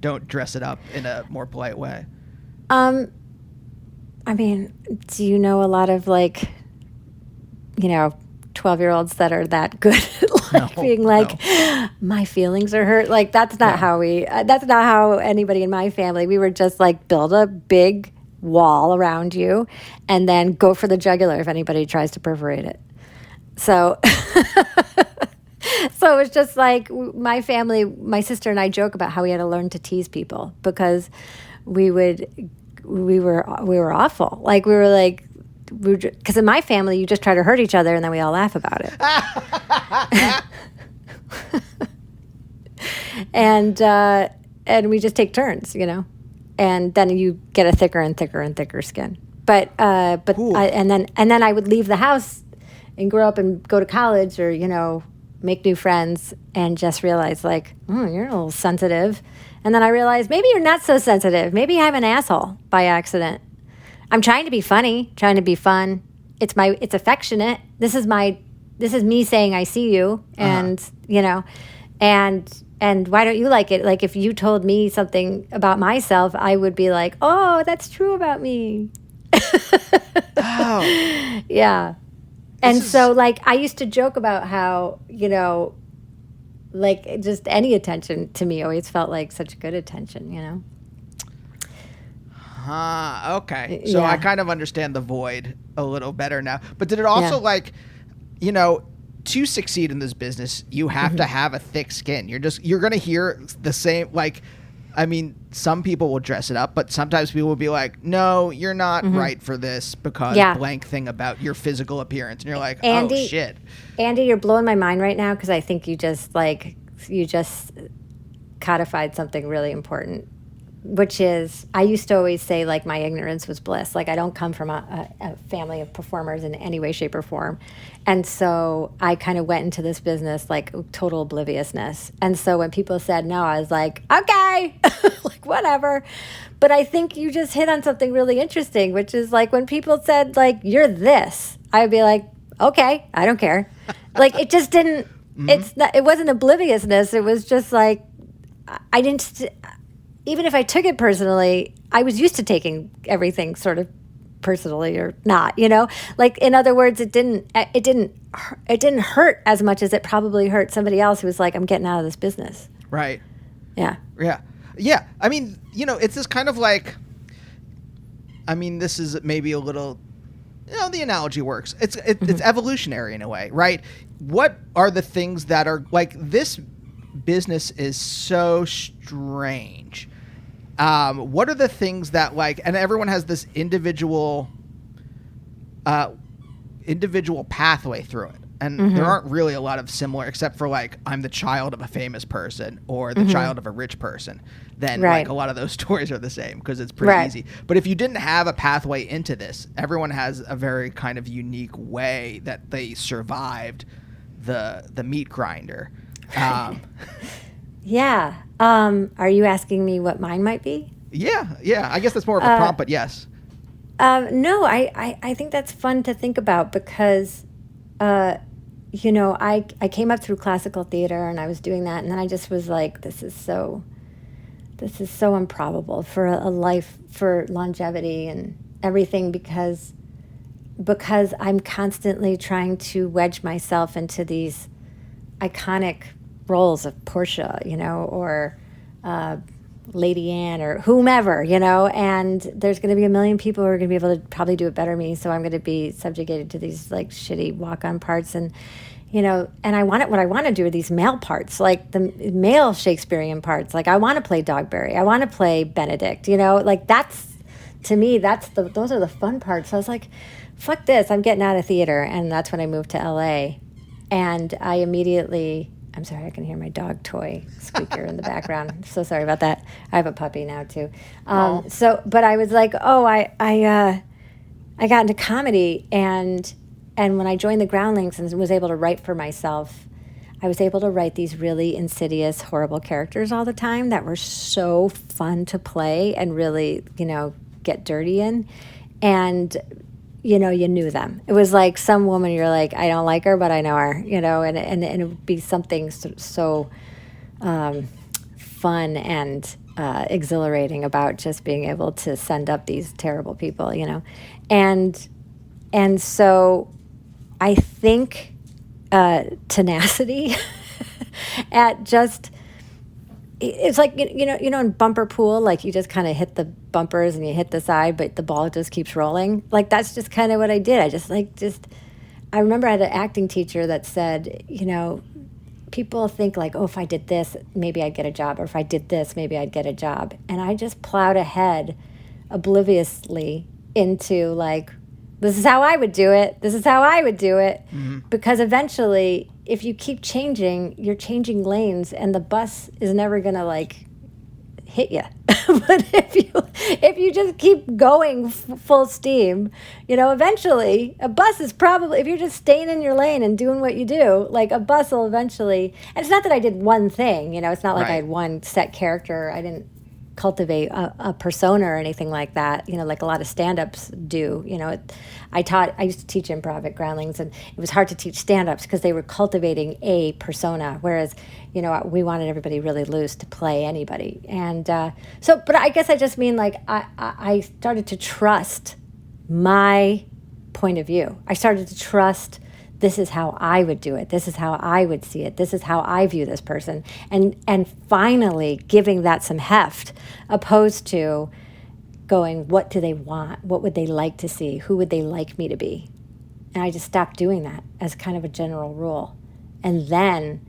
don't dress it up in a more polite way? I mean, do you know a lot of like, 12-year-olds that are that good at being like, my feelings are hurt? Like, that's not that's not how anybody in my family, we were just like, build a big wall around you and then go for the jugular if anybody tries to perforate it. So, so it's just like my family, my sister and I joke about how we had to learn to tease people because we were awful. Like, we were like, because in my family, you just try to hurt each other and then we all laugh about it. And we just take turns, and then you get a thicker and thicker and thicker skin. And then I would leave the house and grow up and go to college or, make new friends and just realize like, you're a little sensitive. And then I realized maybe you're not so sensitive. Maybe I'm an asshole by accident. I'm trying to be funny, trying to be fun. It's affectionate. This is me saying I see you, and and why don't you like it? Like if you told me something about myself, I would be like, oh, that's true about me. Oh, yeah. And so like I used to joke about how like just any attention to me always felt like such good attention, Okay. So I kind of understand the void a little better now. But did it also to succeed in this business, you have to have a thick skin. You're going to hear the same, like, I mean, some people will dress it up, but sometimes people will be like, no, you're not right for this because blank thing about your physical appearance. And you're like, Andy, oh, shit. Andy, you're blowing my mind right now because I think you just codified something really important. Which is, I used to always say, like, my ignorance was bliss. Like, I don't come from a family of performers in any way, shape, or form. And so I kind of went into this business, like, total obliviousness. And so when people said no, I was like, okay, like, whatever. But I think you just hit on something really interesting, which is, like, when people said, like, you're this, I'd be like, okay, I don't care. Like, it just didn't, it wasn't obliviousness. It was just, like, I didn't... Even if I took it personally, I was used to taking everything sort of personally or not, Like, in other words, it didn't hurt as much as it probably hurt somebody else who was like, I'm getting out of this business. Right. Yeah. Yeah. Yeah. I mean, it's this kind of like, I mean, this is maybe a little, the analogy works. It's evolutionary in a way, right? What are the things that are like this business is so strange. What are the things that like, and everyone has this individual pathway through it. And there aren't really a lot of similar, except for like, I'm the child of a famous person or the child of a rich person. Then like a lot of those stories are the same because it's pretty easy. But if you didn't have a pathway into this, everyone has a very kind of unique way that they survived the meat grinder. Yeah. Are you asking me what mine might be? Yeah. I guess that's more of a prompt, but yes. No, I think that's fun to think about because, I came up through classical theater and I was doing that, and then I just was like, this is so improbable for a life, for longevity and everything because I'm constantly trying to wedge myself into these iconic roles of Portia, or Lady Anne or whomever, and there's going to be a million people who are going to be able to probably do it better than me. So I'm going to be subjugated to these like shitty walk-on parts. And, and what I want to do are these male parts, like the male Shakespearean parts. Like I want to play Dogberry. I want to play Benedict, like that's to me, those are the fun parts. So I was like, fuck this, I'm getting out of theater. And that's when I moved to LA. And I immediately, I'm sorry, I can hear my dog toy squeaker in the background. I'm so sorry about that. I have a puppy now too. But I was like, I got into comedy, and when I joined the Groundlings and was able to write for myself, I was able to write these really insidious, horrible characters all the time that were so fun to play and really, get dirty in. And, you knew them. It was like some woman, you're like, I don't like her, but I know her, and it would be something so fun and exhilarating about just being able to send up these terrible people, And so I think tenacity at just, it's like, in bumper pool, like you just kind of hit the bumpers and you hit the side, but the ball just keeps rolling. Like that's just kind of what I did. I remember I had an acting teacher that said, people think like, oh, if I did this, maybe I'd get a job. Or if I did this, maybe I'd get a job. And I just plowed ahead obliviously into like, this is how I would do it. This is how I would do it. Mm-hmm. Because eventually, if you keep changing, you're changing lanes and the bus is never going to like hit you. But if you just keep going full steam, eventually a bus is probably, if you're just staying in your lane and doing what you do, like a bus will eventually, and it's not that I did one thing, it's not like I had one set character. I didn't cultivate a persona or anything like that, like a lot of stand-ups do. I used to teach improv at Groundlings, and it was hard to teach stand-ups because they were cultivating a persona, whereas we wanted everybody really loose to play anybody. And but I guess I just mean like I started to trust my point of view. I started to trust, this is how I would do it. This is how I would see it. This is how I view this person. And finally giving that some heft, opposed to going, what do they want? What would they like to see? Who would they like me to be? And I just stopped doing that as kind of a general rule. And then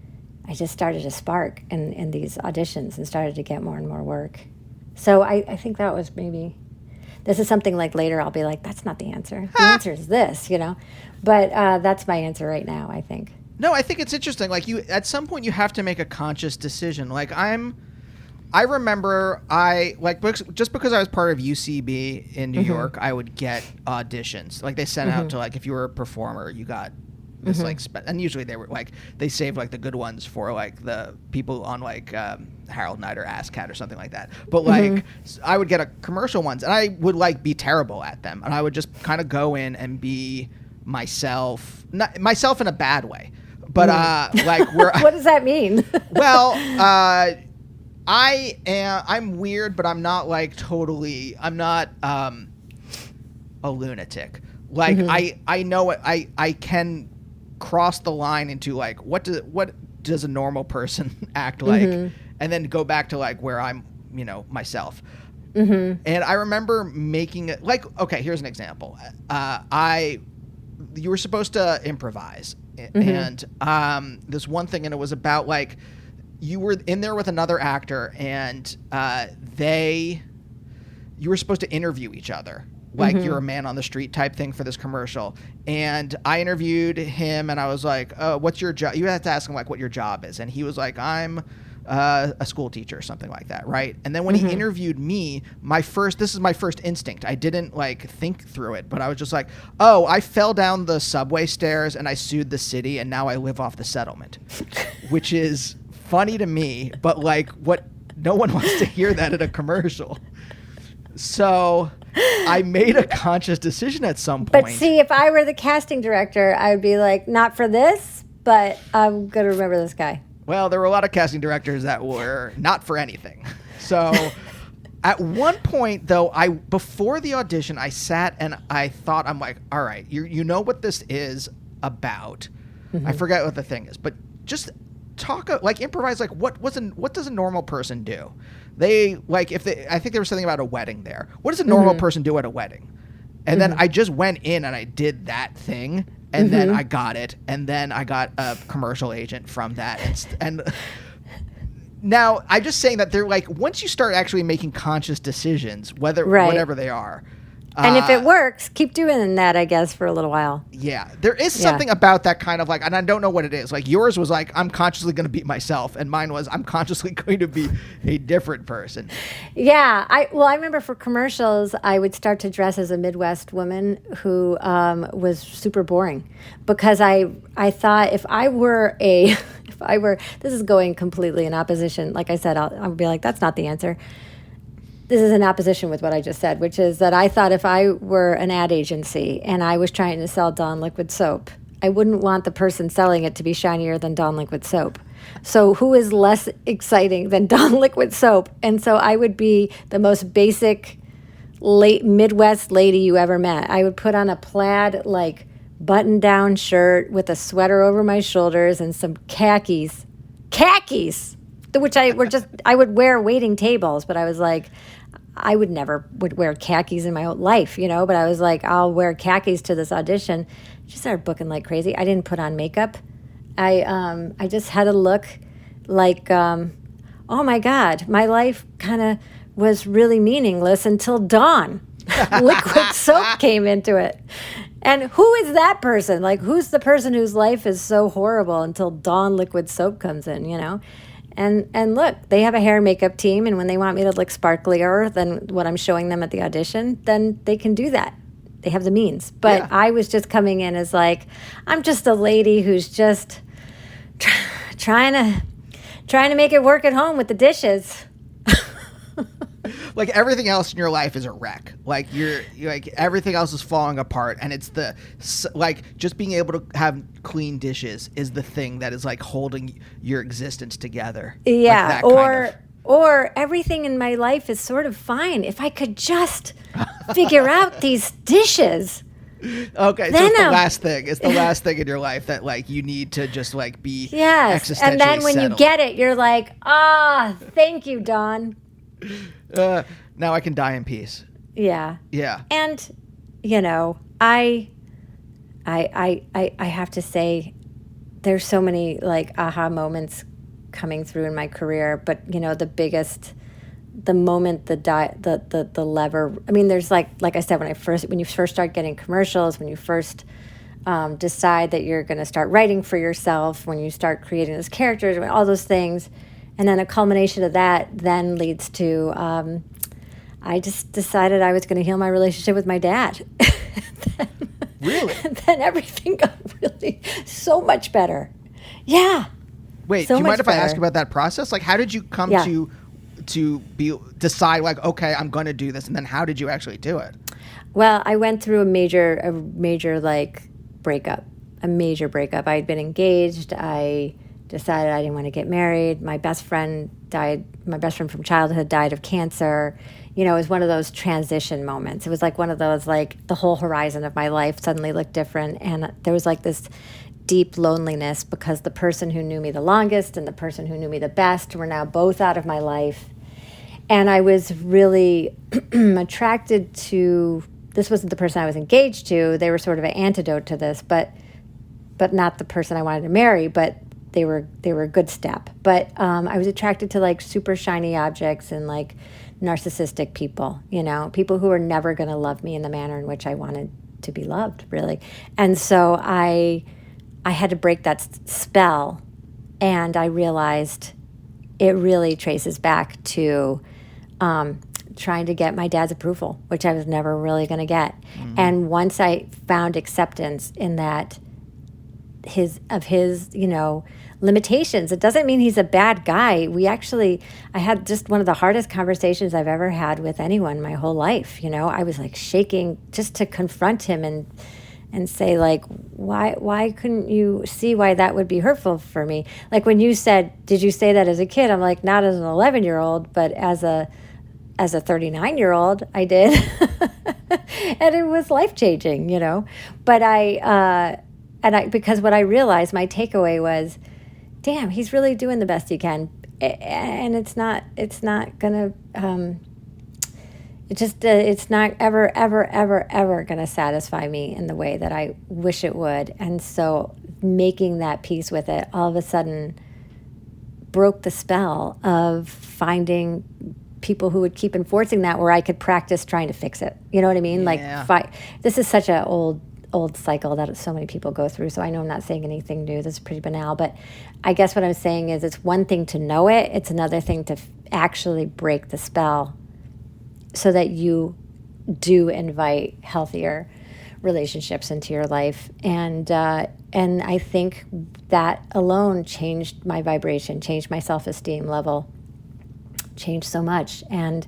I just started to spark in these auditions and started to get more and more work. So I think that was maybe... This is something like later I'll be like, that's not the answer. The answer is this, But that's my answer right now, I think. No, I think it's interesting. Like at some point you have to make a conscious decision. Like I remember just because I was part of UCB in New mm-hmm. York, I would get auditions. Like they sent mm-hmm. out to like, if you were a performer, you got this mm-hmm. And usually they were like, they saved like the good ones for like the people on like Harold Knight or ASCAT or something like that. But like mm-hmm. I would get a commercial ones and I would like be terrible at them. And I would just kind of go in and be myself, not myself in a bad way. But like what does that mean? Well, I'm weird, but I'm not like totally, I'm not a lunatic. Like mm-hmm. I know it, I can cross the line into like what does a normal person act like, mm-hmm. and then go back to like where I'm myself. Mm-hmm. And I remember making it like, okay, here's an example. You were supposed to improvise, mm-hmm. and this one thing, and it was about like you were in there with another actor, and you were supposed to interview each other. Like mm-hmm. you're a man on the street type thing for this commercial. And I interviewed him and I was like, oh, what's your job? You have to ask him like what your job is. And he was like, I'm a school teacher or something like that. Right. And then when mm-hmm. he interviewed me, this is my first instinct. I didn't like think through it, but I was just like, oh, I fell down the subway stairs and I sued the city and now I live off the settlement, which is funny to me, but like no one wants to hear that in a commercial. So I made a conscious decision at some point. But see, if I were the casting director, I would be like, not for this, but I'm going to remember this guy. Well, there were a lot of casting directors that were not for anything. So at one point, though, before the audition, I sat and I thought, I'm like, all right, you know what this is about. Mm-hmm. I forget what the thing is, but just improvise, like what does a normal person do? I think there was something about a wedding there. What does a normal mm-hmm. person do at a wedding? And mm-hmm. then I just went in and I did that thing, and mm-hmm. then I got it, and then I got a commercial agent from that, and Now, I'm just saying that they're like, once you start actually making conscious decisions, whatever they are. And if it works, keep doing that, I guess, for a little while. Yeah. There is something about that kind of like, and I don't know what it is. Like yours was like, I'm consciously going to be myself. And mine was, I'm consciously going to be a different person. Yeah. I remember for commercials, I would start to dress as a Midwest woman who was super boring because I thought if I were, this is going completely in opposition. Like I said, I'll be like, that's not the answer. This is in opposition with what I just said, which is that I thought if I were an ad agency and I was trying to sell Dawn liquid soap, I wouldn't want the person selling it to be shinier than Dawn liquid soap. So who is less exciting than Dawn liquid soap? And so I would be the most basic Midwest lady you ever met. I would put on a plaid like button-down shirt with a sweater over my shoulders and some khakis, which I would wear waiting tables, but I was like, I would never wear khakis in my whole life, but I was like, I'll wear khakis to this audition. She started booking like crazy. I didn't put on makeup. I just had a look like, oh my God, my life kind of was really meaningless until Dawn. Liquid soap came into it. And who is that person? Like, who's the person whose life is so horrible until Dawn liquid soap comes in, And look, they have a hair and makeup team, and when they want me to look sparklier than what I'm showing them at the audition, then they can do that. They have the means. But I was just coming in as like, I'm just a lady who's just trying to make it work at home with the dishes. Like everything else in your life is a wreck. Like you're like everything else is falling apart, and it's just being able to have clean dishes is the thing that is like holding your existence together. Yeah, or everything in my life is sort of fine if I could just figure out these dishes. Okay, so it's the last thing. It's the last thing in your life that like you need to just like be existentially and then when settled. you get it, you're like, thank you, Dawn. Now I can die in peace. Yeah. Yeah. And I have to say there's so many like aha moments coming through in my career, but the moment the lever, I mean, there's like I said, when you first start getting commercials, when you first decide that you're going to start writing for yourself, when you start creating those characters, all those things. And then a culmination of that then leads to, I just decided I was going to heal my relationship with my dad. Really? And then everything got really so much better. Yeah. Wait, do you mind if I ask about that process? Like, how did you come to decide like, okay, I'm going to do this, and then how did you actually do it? Well, I went through a major like breakup. I had been engaged. I decided I didn't want to get married. My best friend from childhood died of cancer. It was one of those transition moments. It was like one of those, like the whole horizon of my life suddenly looked different. And there was like this deep loneliness because the person who knew me the longest and the person who knew me the best were now both out of my life. And I was really attracted to, this wasn't the person I was engaged to. They were sort of an antidote to this, but not the person I wanted to marry, but they were a good step. But I was attracted to like super shiny objects and like narcissistic people, people who were never going to love me in the manner in which I wanted to be loved, really. And so I had to break that spell, and I realized it really traces back to trying to get my dad's approval, which I was never really going to get. Mm-hmm. And once I found acceptance in that, his limitations. It doesn't mean he's a bad guy. I had just one of the hardest conversations I've ever had with anyone my whole life. I was like shaking just to confront him and say like, why couldn't you see why that would be hurtful for me? Like when you said, did you say that as a kid? I'm like, not as an 11-year-old, but as a 39-year-old, I did. And it was life-changing, But because what I realized, my takeaway was, damn, he's really doing the best he can, and it's not gonna, it's not ever gonna satisfy me in the way that I wish it would. And so making that peace with it all of a sudden broke the spell of finding people who would keep enforcing that, where I could practice trying to fix it. You know what I mean? Yeah. Like, this is such an old cycle that so many people go through. So I know I'm not saying anything new. This is pretty banal, but I guess what I'm saying is, it's one thing to know it. It's another thing to actually break the spell so that you do invite healthier relationships into your life. And I think that alone changed my vibration, changed my self-esteem level, changed so much. And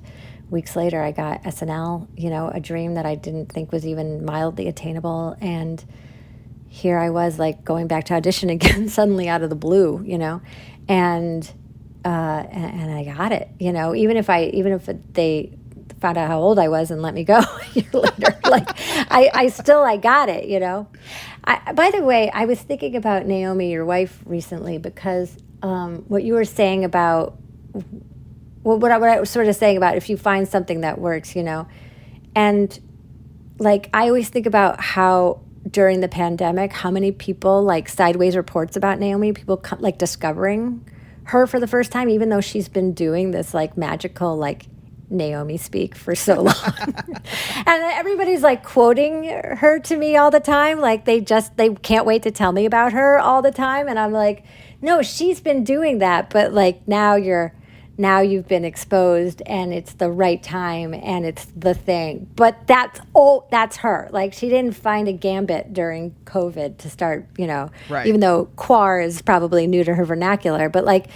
weeks later, I got SNL, a dream that I didn't think was even mildly attainable. And here I was, like, going back to audition again, suddenly out of the blue, and I got it, even if they found out how old I was and let me go a year later, like, I got it, by the way, I was thinking about Naomi, your wife, recently, because what you were saying about, what I was sort of saying about if you find something that works, and, like, I always think about how during the pandemic, how many people, like, sideways reports about Naomi, people like discovering her for the first time, even though she's been doing this, like, magical, like, Naomi speak for so long. And everybody's, like, quoting her to me all the time. Like, they can't wait to tell me about her all the time. And I'm like, no, she's been doing that. But, like, now you've been exposed, and it's the right time, and it's the thing. But that's her. Like, she didn't find a gambit during COVID to start, right. Even though quar is probably new to her vernacular, but, like,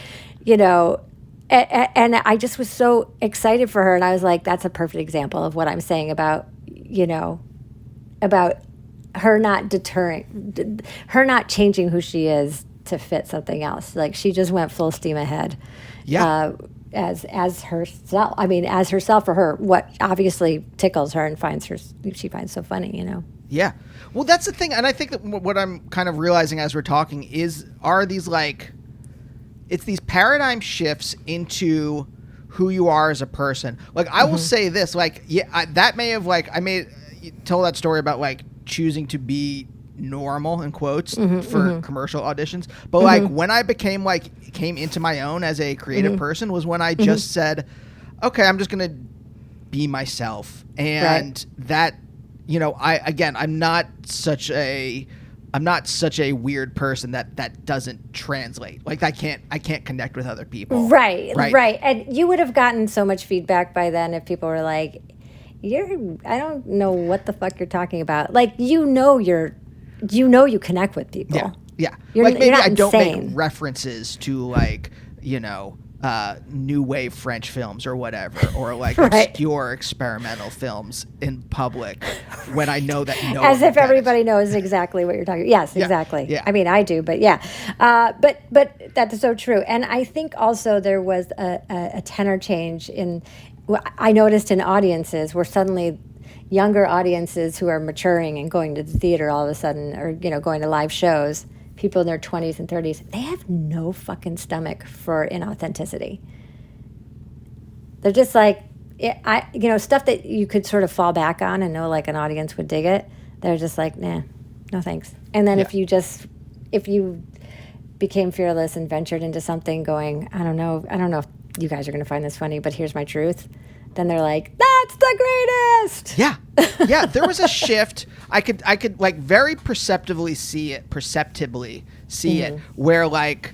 and I just was so excited for her. And I was like, that's a perfect example of what I'm saying about, about her not her not changing who she is to fit something else. Like, she just went full steam ahead. Yeah. As herself. I mean, as herself, for her, what obviously tickles her and she finds so funny, Yeah. Well, that's the thing. And I think that what I'm kind of realizing as we're talking are these, like, it's these paradigm shifts into who you are as a person. Like, I will say this, like, that may have, like, tell that story about, like, choosing to be normal, in quotes, for commercial auditions. But, like, when I came into my own as a creative person was when I just said, okay, I'm just going to be myself. And that, I'm not such a weird person that doesn't translate. Like, I can't connect with other people. Right. And you would have gotten so much feedback by then if people were like, I don't know what the fuck you're talking about. Like, you connect with people. Yeah. You're, like, maybe you're not I don't insane. make references to, like, new wave French films or whatever, or, like, obscure experimental films in public when I know that no as one if everybody knows exactly what you're talking about. Yes, exactly. Yeah. I mean, I do, but yeah. But that's so true. And I think also there was a tenor change I noticed in audiences where suddenly younger audiences who are maturing and going to the theater all of a sudden, or, going to live shows, people in their 20s and 30s, they have no fucking stomach for inauthenticity. They're just like, stuff that you could sort of fall back on and know, like, an audience would dig it. They're just like, nah, no thanks. And then if you became fearless and ventured into something going, I don't know if you guys are going to find this funny, but here's my truth, then they're like, that's the greatest. Yeah. There was a shift. I could like very perceptibly see it where, like,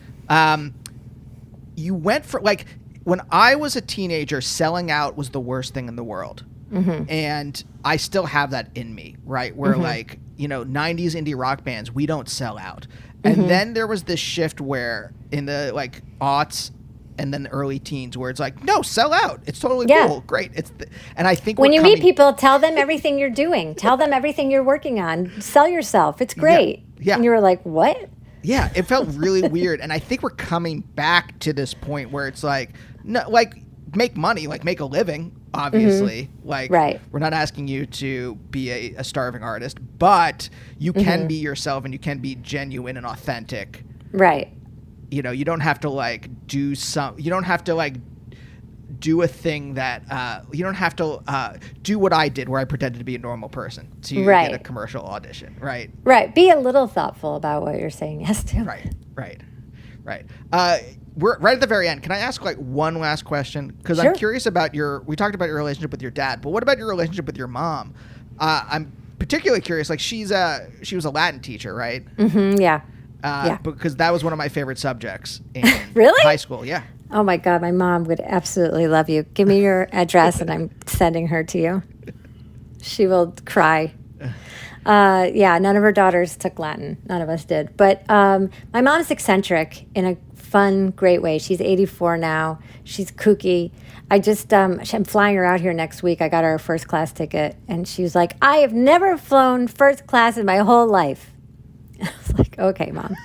you went for, like, when I was a teenager, selling out was the worst thing in the world. And I still have that in me, right? Where, like, 90s indie rock bands, we don't sell out. And then there was this shift where in the, like, aughts and then the early teens where it's like, no, sell out. It's totally cool. Great. And I think when you meet people, tell them everything you're doing. Tell them everything you're working on. Sell yourself. It's great. Yeah. And you were like, what? Yeah. It felt really weird. And I think we're coming back to this point where it's like, no, like, make money, like, make a living, obviously. Like, we're not asking you to be a starving artist, but you can be yourself and you can be genuine and authentic. Right. You don't have to, like, do a thing that you don't have to do what I did where I pretended to be a normal person to get a commercial audition. Right. Be a little thoughtful about what you're saying yes to. Right. we're right at the very end. Can I ask like one last question? Because Sure. I'm curious about we talked about your relationship with your dad, but what about your relationship with your mom? I'm particularly curious. Like she was a Latin teacher, right? Mm-hmm, yeah. Yeah. Because that was one of my favorite subjects in Really? high school. Yeah. Oh my God, my mom would absolutely love you. Give me your address and I'm sending her to you. She will cry. Yeah, none of her daughters took Latin. None of us did. But my mom's eccentric in a fun, great way. She's 84 now. She's kooky. I'm flying her out here next week. I got her a first class ticket. And she was like, I have never flown first class in my whole life. I was like, okay, Mom.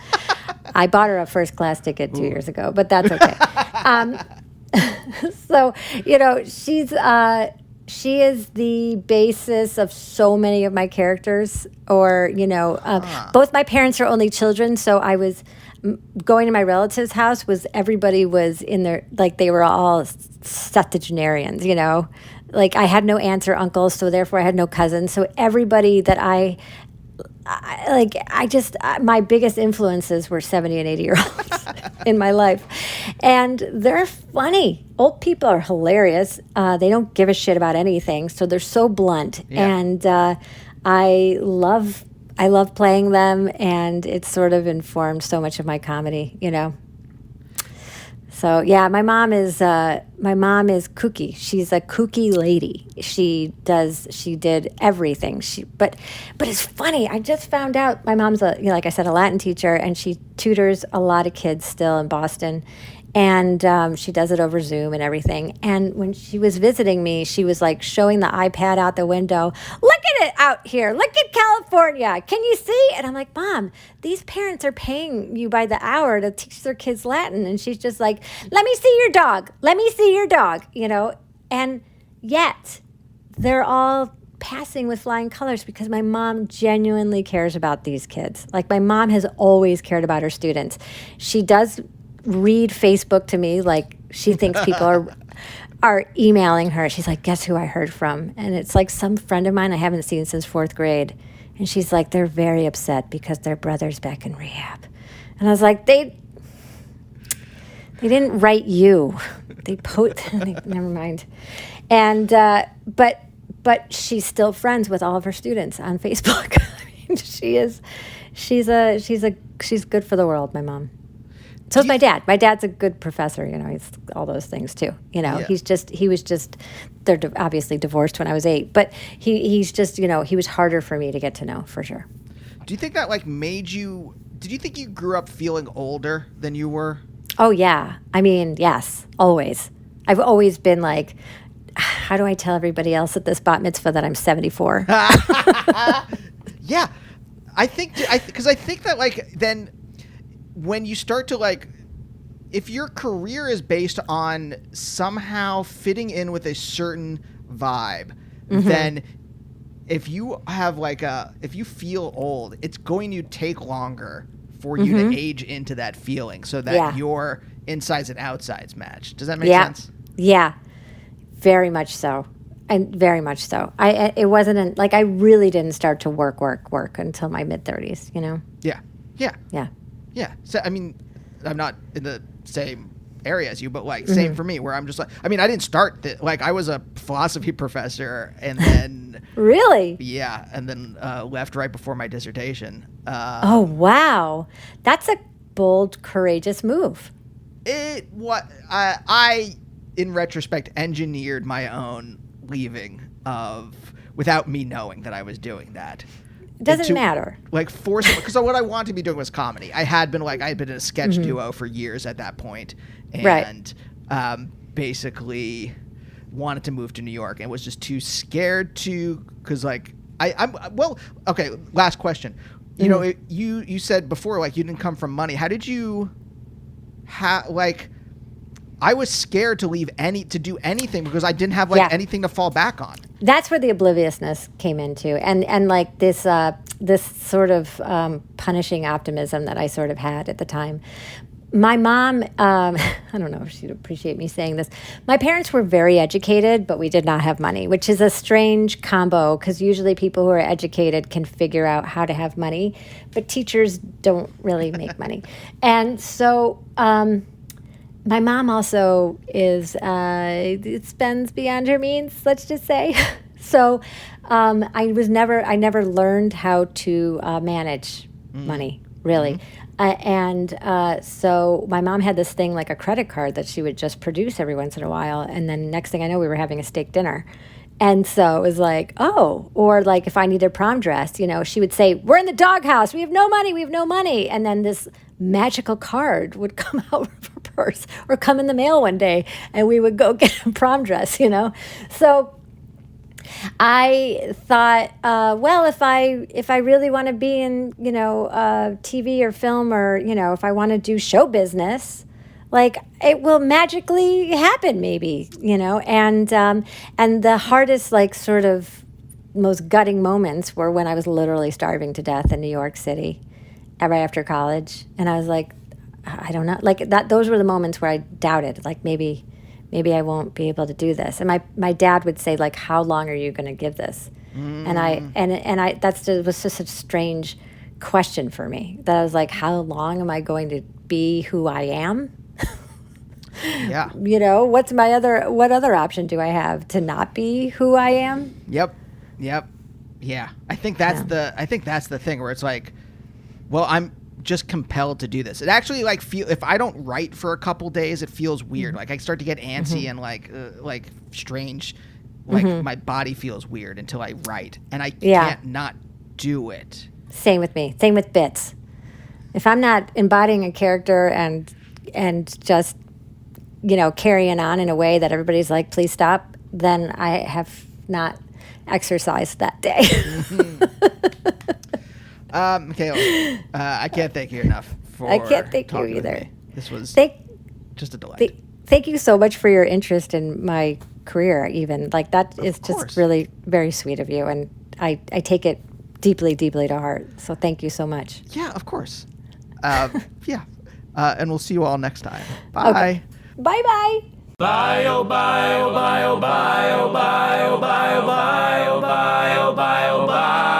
I bought her a first class ticket 2 years ago, but that's okay. So, she is the basis of so many of my characters. Both my parents are only children, so I was going to my relative's house. Everybody was in there, like they were all septuagenarians. Like I had no aunts or uncles, so therefore I had no cousins. So everybody that my biggest influences were 70 and 80-year-olds in my life. And they're funny. Old people are hilarious. They don't give a shit about anything. So they're so blunt. Yeah. And I love playing them. And it's sort of informed so much of my comedy, So yeah, my mom is kooky. She's a kooky lady. She did everything. But it's funny. I just found out my mom's like I said, a Latin teacher, and she tutors a lot of kids still in Boston, and she does it over Zoom and everything. And when she was visiting me, she was like showing the iPad out the window. Look at it out here. Look at California. Can you see? And I'm like, Mom, these parents are paying you by the hour to teach their kids Latin. And she's just like, let me see your dog. Let me see your dog, And yet they're all passing with flying colors because my mom genuinely cares about these kids. Like my mom has always cared about her students. She does read Facebook to me. Like she thinks people are emailing her. She's like, guess who I heard from? And it's like some friend of mine I haven't seen since 4th grade. And she's like, they're very upset because their brother's back in rehab. And I was like, they didn't write you. Never mind. And but she's still friends with all of her students on Facebook. I mean, she's good for the world, my mom. So is my dad. My dad's a good professor. He's all those things too. Yeah. They're obviously divorced when I was 8, but he's just, he was harder for me to get to know for sure. Do you think that did you think you grew up feeling older than you were? Oh yeah. I mean, yes, always. I've always been like, how do I tell everybody else at this bat mitzvah that I'm 74? Yeah. I think that then when you start to if your career is based on somehow fitting in with a certain vibe, mm-hmm. then if you have if you feel old, it's going to take longer for you mm-hmm. to age into that feeling so that your insides and outsides match. Does that make sense? Yeah, very much so. And very much so. It wasn't I really didn't start to work until my mid-30s, Yeah. Yeah. So, I mean, I'm not in the same area as you, but mm-hmm. same for me, where I'm just I didn't start I was a philosophy professor and then Really? Yeah. And then left right before my dissertation. Oh, wow. That's a bold, courageous move. I, in retrospect, engineered my own leaving without me knowing that I was doing that. It doesn't matter. Force it, because what I wanted to be doing was comedy. I had been in a sketch mm-hmm. duo for years at that point, and basically wanted to move to New York and was just too scared to, because okay. Last question. Mm-hmm. You said before you didn't come from money. How did you I was scared to do anything because I didn't have anything to fall back on. That's where the obliviousness came into, and this sort of punishing optimism that I sort of had at the time. My mom, I don't know if she'd appreciate me saying this. My parents were very educated, but we did not have money, which is a strange combo because usually people who are educated can figure out how to have money, but teachers don't really make money. And so My mom also is it spends beyond her means. Let's just say. So I never learned how to manage money, really. So my mom had this thing like a credit card that she would just produce every once in a while. And then next thing I know, we were having a steak dinner. And so it was like, oh, or like if I needed a prom dress, she would say, we're in the doghouse. We have no money. We have no money. And then this magical card would come out of her purse or come in the mail one day and we would go get a prom dress, So I thought, well, if I really want to be in, TV or film or, if I want to do show business, like it will magically happen maybe, and the hardest, like sort of most gutting moments were when I was literally starving to death in New York City right after college. And I was like, I don't know, like that, those were the moments where I doubted, like maybe I won't be able to do this. And my dad would say, like, how long are you going to give this? And I was just a strange question for me that I was like, how long am I going to be who I am? Yeah. What other option do I have to not be who I am? Yep. Yeah. I think that's the thing where it's like, well, I'm just compelled to do this. It actually if I don't write for a couple days, it feels weird. Like I start to get antsy and like strange, like my body feels weird until I write, and I can't not do it. Same with me. Same with bits. If I'm not embodying a character and just carrying on in a way that everybody's like, please stop, then I have not exercised that day. Michaela, I can't thank you enough for I can't thank you talking either. with me. This was just a delight. Thank you so much for your interest in my career, even. Like, that is just really very sweet of you, and I take it deeply, deeply to heart. So thank you so much. Yeah, of course. And we'll see you all next time. Bye. Okay. Bye-bye. Bye, oh, bye, oh, bye, oh, bye, oh, bye, oh, bye, oh, bye, oh, bye, oh, bye, oh, bye.